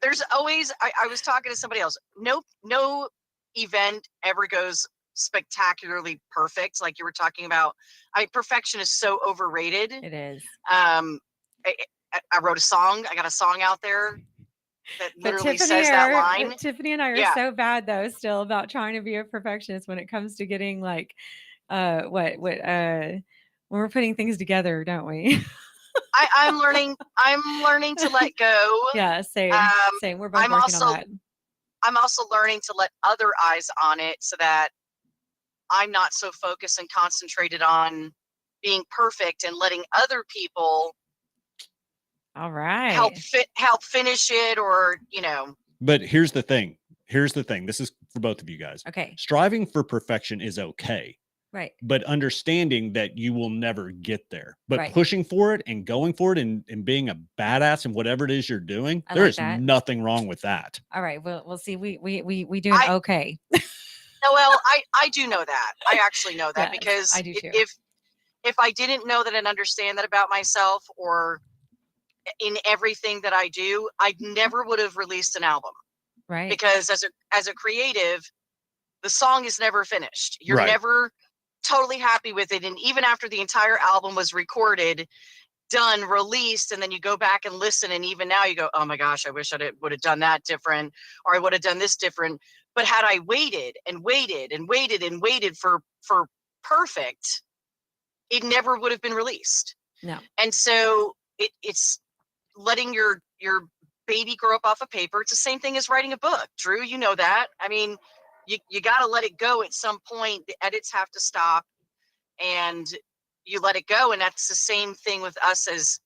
There's always, I was talking to somebody else. No event ever goes spectacularly perfect. Like you were talking about, perfection is so overrated. It is. I wrote a song. I got a song out there that literally says that line. Tiffany and I are so bad though, still about trying to be a perfectionist when it comes to getting like, when we're putting things together, don't we? I'm learning to let go. Yeah, same. We're both working on that. I'm also learning to let other eyes on it so that I'm not so focused and concentrated on being perfect and letting other people All right. help finish it, or But here's the thing. This is for both of you guys. Okay. Striving for perfection is okay. Right. But understanding that you will never get there, but Right. pushing for it and going for it and being a badass in whatever it is you're doing, I there like is that. nothing wrong with that. All right. We'll see. We doing okay. Well, I do know that. I actually know that Yes, because I do too. if I didn't know that and understand that about myself, or in everything that I do, I never would have released an album. Right. Because as a creative, the song is never finished. You're Right. never totally happy with it. And even after the entire album was recorded, done, released, and then you go back and listen, and even now you go, oh my gosh, I wish I would have done that different, or I would have done this different. But had I waited and waited and waited and waited for perfect, it never would have been released. No. And so it's letting your baby grow up off of paper. It's the same thing as writing a book. Drew, you know that. I mean, you got to let it go at some point. The edits have to stop, and you let it go. And that's the same thing with us as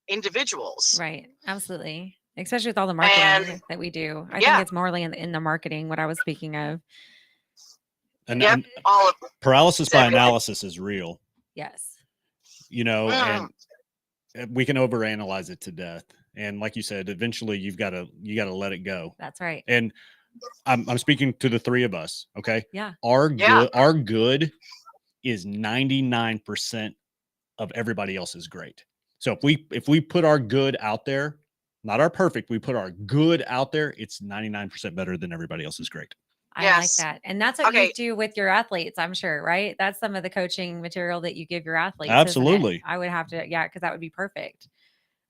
individuals. Right. Absolutely. Especially with all the marketing that we do. I think it's morely in the marketing, what I was speaking of. And, Yep, and all of paralysis by everything. analysis is real, Yes. and we can overanalyze it to death. And like you said, eventually you got to let it go. That's right. And I'm speaking to the three of us. Okay. Yeah. Our good is 99% of everybody else's great. So if we put our good out there, not our perfect, we put our good out there, it's 99% better than everybody else's great. I like that. And that's what you do with your athletes, I'm sure, right? That's some of the coaching material that you give your athletes. Absolutely. I would have to, because that would be perfect.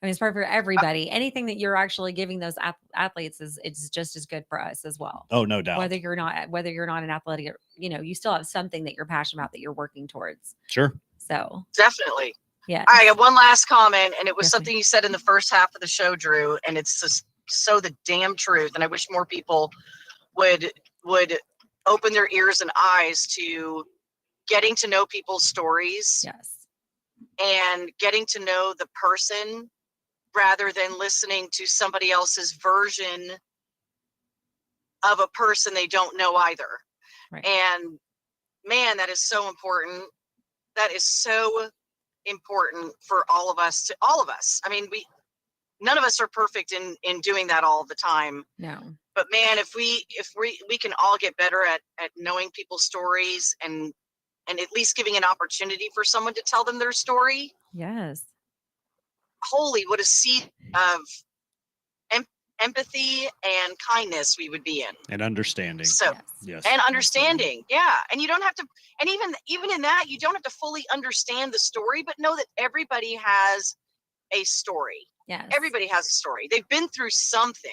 I mean, it's perfect for everybody. Anything that you're actually giving those athletes it's just as good for us as well. Oh, no doubt. Whether you're not an athletic, you still have something that you're passionate about that you're working towards. Sure. So definitely. Yeah. I got one last comment, and it was something you said in the first half of the show, Drew, and it's just so the damn truth. And I wish more people would open their ears and eyes to getting to know people's stories. Yes. And getting to know the person rather than listening to somebody else's version of a person they don't know either. Right. And man, that is so important. That is so important for all of us. I mean, none of us are perfect in doing that all the time. No. But man, if we can all get better at knowing people's stories and at least giving an opportunity for someone to tell them their story. Yes. Holy, what a seed of empathy and kindness we would be in. And understanding. So yes. And understanding. Yeah. And you don't have to, and even in that, you don't have to fully understand the story, but know that everybody has a story. Yes. Everybody has a story. They've been through something.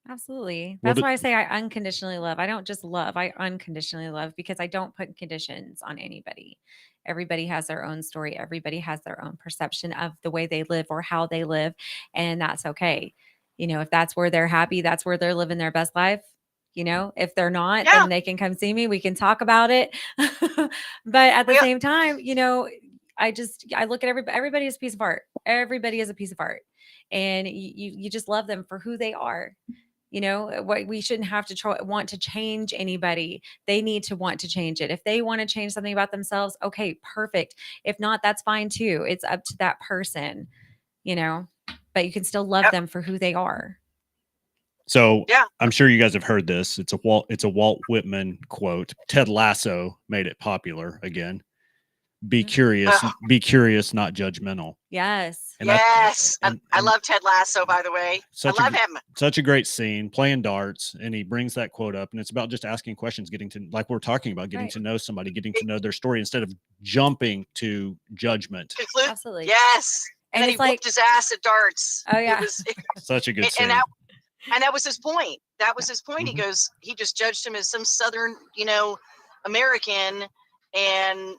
Absolutely. That's why I say I unconditionally love. I don't just love, I unconditionally love, because I don't put conditions on anybody. Everybody has their own story. Everybody has their own perception of the way they live or how they live. And that's okay. If that's where they're happy, that's where they're living their best life. If they're not, then they can come see me. We can talk about it. But at the same time, I look at everybody as a piece of art. Everybody is a piece of art. And you just love them for who they are. What we shouldn't have to want to change anybody. They need to want to change it. If they want to change something about themselves, okay, perfect. If not, that's fine too. It's up to that person, but you can still love them for who they are. So I'm sure you guys have heard this. It's a Walt Whitman quote. Ted Lasso made it popular again. Be curious, not judgmental. Yes. And I love Ted Lasso, by the way. I love him. Such a great scene, playing darts, and he brings that quote up, and it's about just asking questions, getting to, like we're talking about, getting to know somebody, getting to know their story instead of jumping to judgment. Absolutely. Yes. And then it's he whooped his ass at darts. Oh yeah. Such a good scene. And that was his point. That was his point. Mm-hmm. He goes, he just judged him as some Southern, American, and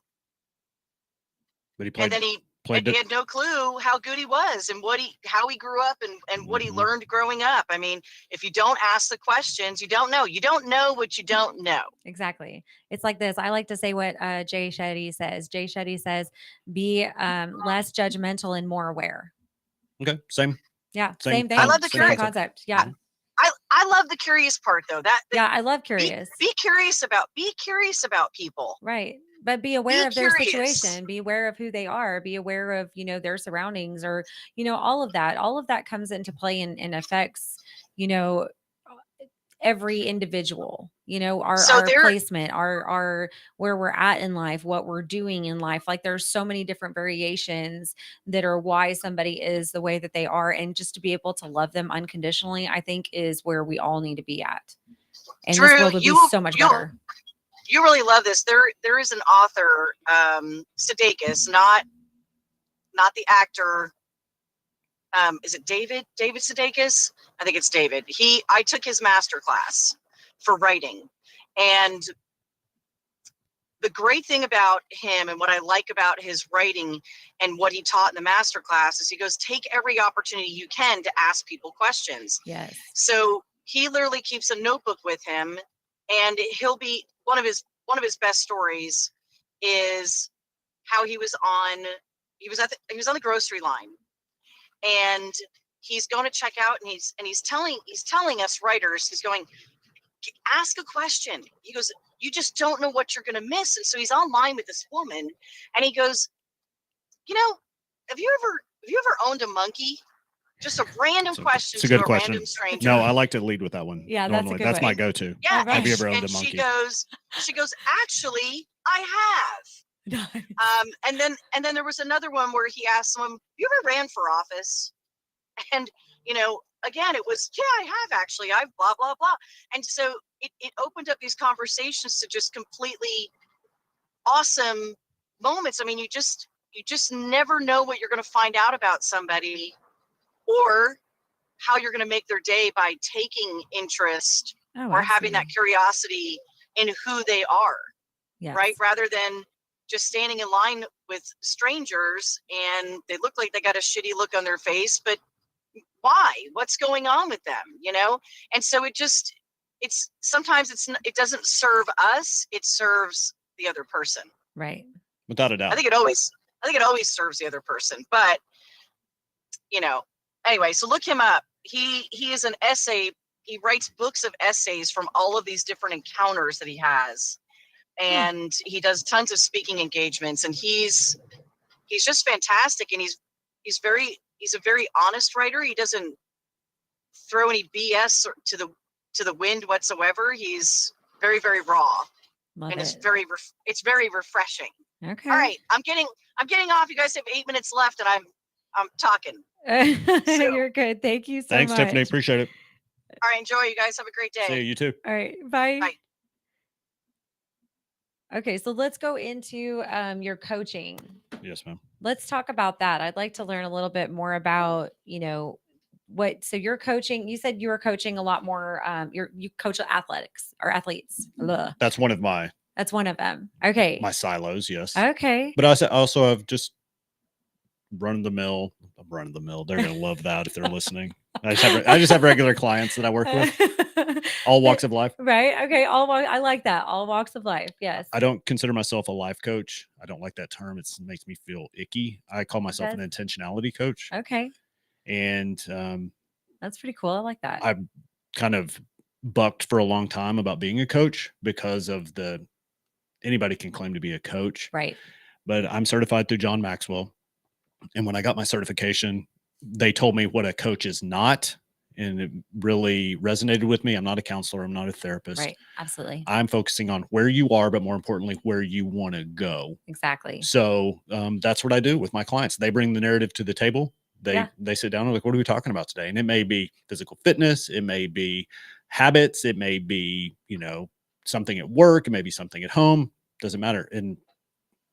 But he played, then he played he it. had no clue how good he was and how he grew up and what he learned growing up. I mean, if you don't ask the questions, you don't know. You don't know what you don't know. Exactly. It's like this. I like to say what Jay Shetty says. Jay Shetty says, be less judgmental and more aware. Okay, same. Yeah, Same same thing. I love the same Same concept. concept. Yeah. I love the curious part though. Yeah, I love curious. Be curious about people. Right. But be aware of their curious. situation, be aware of who they are, be aware of, their surroundings, or, all of that. All of that comes into play and affects, every individual, So our there, placement, our where we're at in life, what we're doing in life. Like there's so many different variations that are why somebody is the way that they are. And just to be able to love them unconditionally, I think is where we all need to be at. And this Drew, world would be so much better. You really love this. There is an author, Sudeikis, not the actor. Is it David Sudeikis? I think it's David. I took his master class for writing, and the great thing about him and what I like about his writing and what he taught in the master class is he goes, take every opportunity you can to ask people questions. Yes. So he literally keeps a notebook with him, and he'll be one of his best stories is how he was on the grocery line, and he's going to check out, and he's telling us writers, he's going, ask a question. He goes, you just don't know what you're going to miss. And so he's online with this woman, and he goes, have you ever owned a monkey? Just a random question. It's a good to a question. random stranger. No, I like to lead with that one. Yeah, normally that's my go-to. Yeah, Have you ever owned a monkey? She goes, actually, I have. And then there was another one where he asked someone, you ever ran for office? And again, it was, yeah, I have actually. I've blah blah blah. And so it opened up these conversations to just completely awesome moments. I mean, you just never know what you're going to find out about somebody, or how you're going to make their day by taking interest or having that curiosity in who they are. Yes. Right? Rather than just standing in line with strangers and they look like they got a shitty look on their face, but why? What's going on with them? And so it doesn't serve us, it serves the other person. Right. Without a doubt. I think it always serves the other person. But anyway, so look him up. He is an essay. He writes books of essays from all of these different encounters that he has. And he does tons of speaking engagements, and he's just fantastic. And he's a very honest writer. He doesn't throw any BS to the wind whatsoever. He's very, very raw. Love and it. it's very refreshing. Okay. All right, I'm getting off. You guys have 8 minutes left, and I'm talking. So, you're good. Thank you so Thanks, much. Tiffany. Appreciate it. all right, enjoy. You guys have a great day. See you too. All right. Bye. Bye. Okay, so let's go into your coaching. Yes, ma'am. Let's talk about that. I'd like to learn a little bit more about, so you're coaching. You said you were coaching a lot more. You coach athletics or athletes. Ugh. That's one of my That's one of them. Okay. my silos, yes. Okay. But I also have just run of the mill. They're gonna love that if they're listening. I just have regular clients that I work with, all walks of life. Right. Okay. I like that. All walks of life. Yes. I don't consider myself a life coach. I don't like that term. It makes me feel icky. I call myself an intentionality coach. Okay. And that's pretty cool. I like that. I've kind of bucked for a long time about being a coach because of anybody can claim to be a coach. Right. But I'm certified through John Maxwell. And when I got my certification, they told me what a coach is not. And it really resonated with me. I'm not a counselor. I'm not a therapist. Right. Absolutely. I'm focusing on where you are, but more importantly, where you want to go. Exactly. So that's what I do with my clients. They bring the narrative to the table. They sit down and like, what are we talking about today? And it may be physical fitness. It may be habits. It may be, something at work. It may be something at home. Doesn't matter. And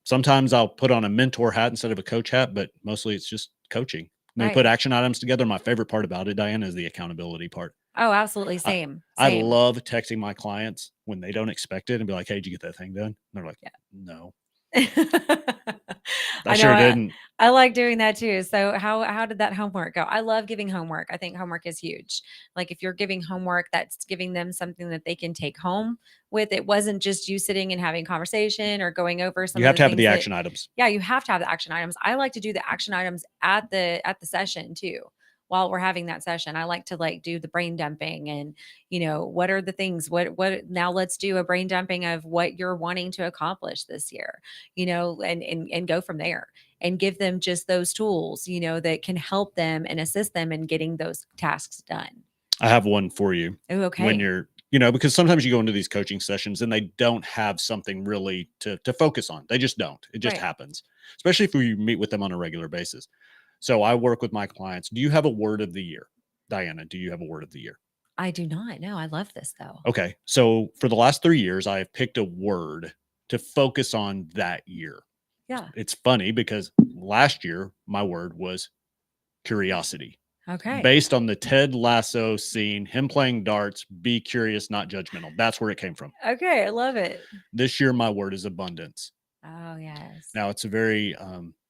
sometimes I'll put on a mentor hat instead of a coach hat, but mostly it's just coaching. And we put action items together. My favorite part about it, Diana, is the accountability part. Oh, absolutely. Same. I love texting my clients when they don't expect it and be like, hey, did you get that thing done? And they're like, no. I sure didn't. I like doing that too. So how did that homework go? I love giving homework. I think homework is huge. Like if you're giving homework, that's giving them something that they can take home with. It wasn't just you sitting and having conversation or going over some You of have the to have things the that, action items. yeah, you have to have the action items. I like to do the action items at the session too. While we're having that session, I like to like do the brain dumping and, what are the things, what now let's do a brain dumping of what you're wanting to accomplish this year, and go from there and give them just those tools, that can help them and assist them in getting those tasks done. I have one for you. Oh, When okay. you're, because sometimes you go into these coaching sessions and they don't have something really to focus on. They just don't. It just Right. happens, especially if we meet with them on a regular basis. So I work with my clients. Do you have a word of the year? Diana, do you have a word of the year? I do not know. I love this though. Okay. So for the last 3 years, I have picked a word to focus on that year. Yeah. It's funny because last year my word was curiosity. Okay. Based on the Ted Lasso scene, him playing darts, be curious, not judgmental. That's where it came from. Okay. I love it. This year, my word is abundance. Oh, yes. Now, it's a very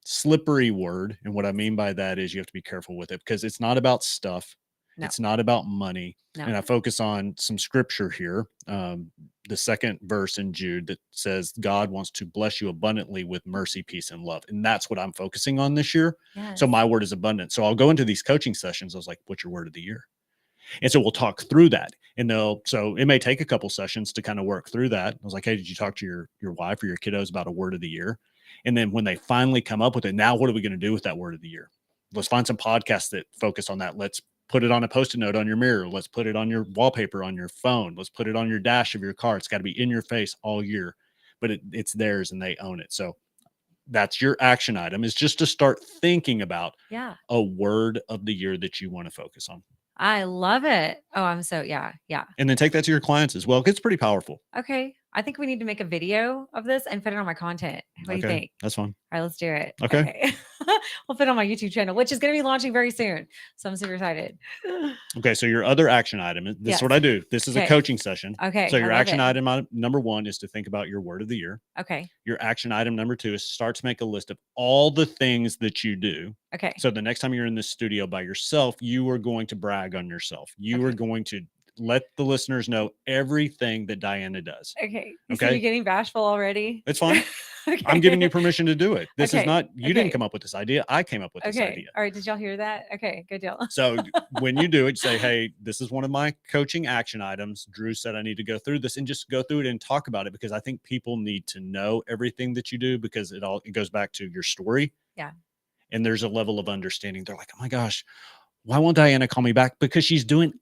slippery word. And what I mean by that is you have to be careful with it because it's not about stuff. No. It's not about money. No. And I focus on some scripture here. The second verse in Jude that says, God wants to bless you abundantly with mercy, peace, and love. And that's what I'm focusing on this year. Yes. So my word is abundant. So I'll go into these coaching sessions. I was like, what's your word of the year? And so we'll talk through that. And so it may take a couple sessions to kind of work through that. I was like, hey, did you talk to your wife or your kiddos about a word of the year? And then when they finally come up with it, now what are we going to do with that word of the year? Let's find some podcasts that focus on that. Let's put it on a Post-it note on your mirror. Let's put it on your wallpaper on your phone. Let's put it on your dash of your car. It's got to be in your face all year, but it's theirs and they own it. So that's your action item, is just to start thinking about a word of the year that you want to focus on. I love it. Oh, yeah. And then take that to your clients as well. It's pretty powerful. Okay. I think we need to make a video of this and put it on my content. What do you think? That's fine. All right, let's do it. Okay. We'll put it on my YouTube channel, which is going to be launching very soon. So I'm super excited. Okay. So your other action item, this is what I do. This is a coaching session. Okay. So your action item number 1 is to think about your word of the year. Okay. Your action item number 2 is start to make a list of all the things that you do. Okay. So the next time you're in the studio by yourself, you are going to brag on yourself. You are going to let the listeners know everything that Diana does. Okay. You see me getting bashful already? It's fine. Okay. I'm giving you permission to do it. This is not, you didn't Okay. come up with this idea. I came up with this idea. All right. Did y'all hear that? Okay. Good deal. So when you do it, say, hey, this is one of my coaching action items. Drew said I need to go through this, and just go through it and talk about it, because I think people need to know everything that you do, because it goes back to your story. Yeah. And there's a level of understanding. They're like, oh my gosh, why won't Diana call me back? Because she's doing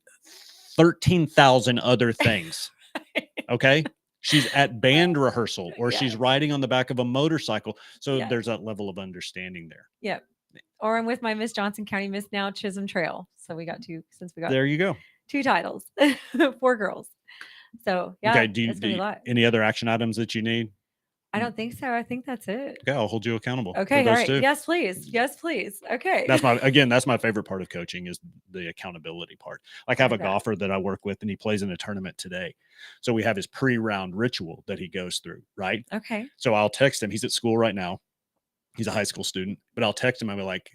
13,000 other things. Okay. She's at band rehearsal, or she's riding on the back of a motorcycle. So there's that level of understanding there. Yep. Or I'm with my Miss Johnson County Miss now, Chisholm Trail. So we got There you go. 2 titles, 4 girls. So yeah. Okay. Do you be a lot. any other action items that you need? I don't think so. I think that's it. Okay, I'll hold you accountable. Okay. All right. Yes, please. Yes, please. Okay. That's my favorite part of coaching, is the accountability part. Like, I have a golfer that I work with, and he plays in a tournament today. So we have his pre-round ritual that he goes through, right? Okay. So I'll text him. He's at school right now. He's a high school student, but I'll text him. I'll be like,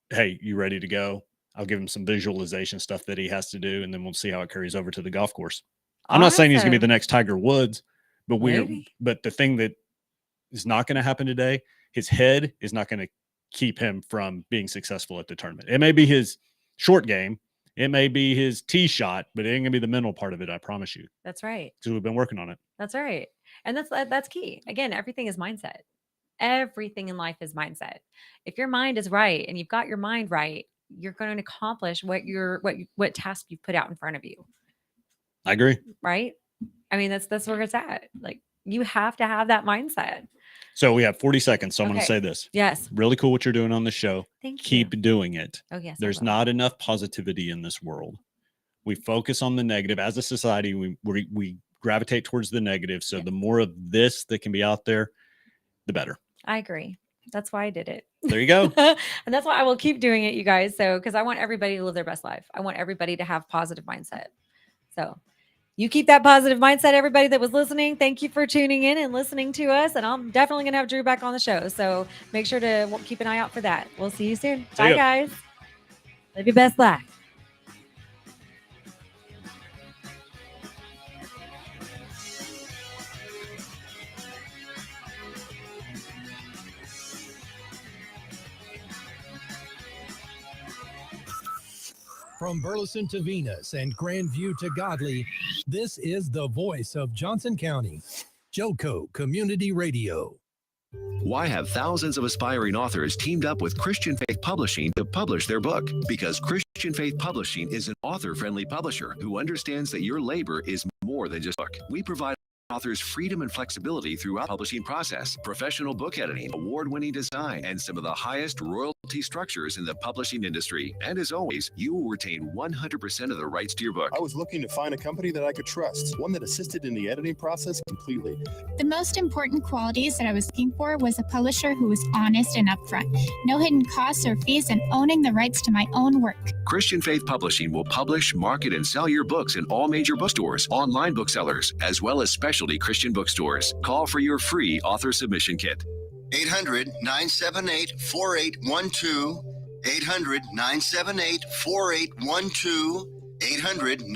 hey, you ready to go? I'll give him some visualization stuff that he has to do, and then we'll see how it carries over to the golf course. I'm not saying he's going to be the next Tiger Woods, but but the thing that is not going to happen today, his head is not going to keep him from being successful at the tournament. It may be his short game, it may be his tee shot, but it ain't going to be the mental part of it. I promise you. That's right. Because we've been working on it. That's right. And that's key. Again, everything is mindset. Everything in life is mindset. If your mind is right and you've got your mind right, you're going to accomplish what task you put out in front of you. I agree. Right? I mean, that's where it's at. Like, you have to have that mindset. So we have 40 seconds. So I'm going to say this. Yes. Really cool what you're doing on the show. Thank you. Keep doing it. Oh, yes. There's not enough positivity in this world. We focus on the negative. As a society, we gravitate towards the negative. So the more of this that can be out there, the better. I agree. That's why I did it. There you go. And that's why I will keep doing it, you guys. So, because I want everybody to live their best life. I want everybody to have positive mindset. So You keep that positive mindset, everybody that was listening. Thank you for tuning in and listening to us. And I'm definitely going to have Drew back on the show. So make sure to keep an eye out for that. We'll see you soon. See Bye, ya. guys. Live your best life. From Burleson to Venus and Grandview to Godley, this is the voice of Johnson County, Joco Community Radio. Why have thousands of aspiring authors teamed up with Christian Faith Publishing to publish their book? Because Christian Faith Publishing is an author-friendly publisher who understands that your labor is more than just a book. We provide authors freedom and flexibility throughout the publishing process, professional book editing, award-winning design, and some of the highest royalty structures in the publishing industry. And as always, you will retain 100% of the rights to your book. I was looking to find a company that I could trust, one that assisted in the editing process completely. The most important qualities that I was looking for was a publisher who was honest and upfront, no hidden costs or fees, and owning the rights to my own work. Christian Faith Publishing will publish, market, and sell your books in all major bookstores, online booksellers, as well as specialty Christian bookstores. Call for your free author submission kit. 800-978-4812. 800-978-4812. 800-9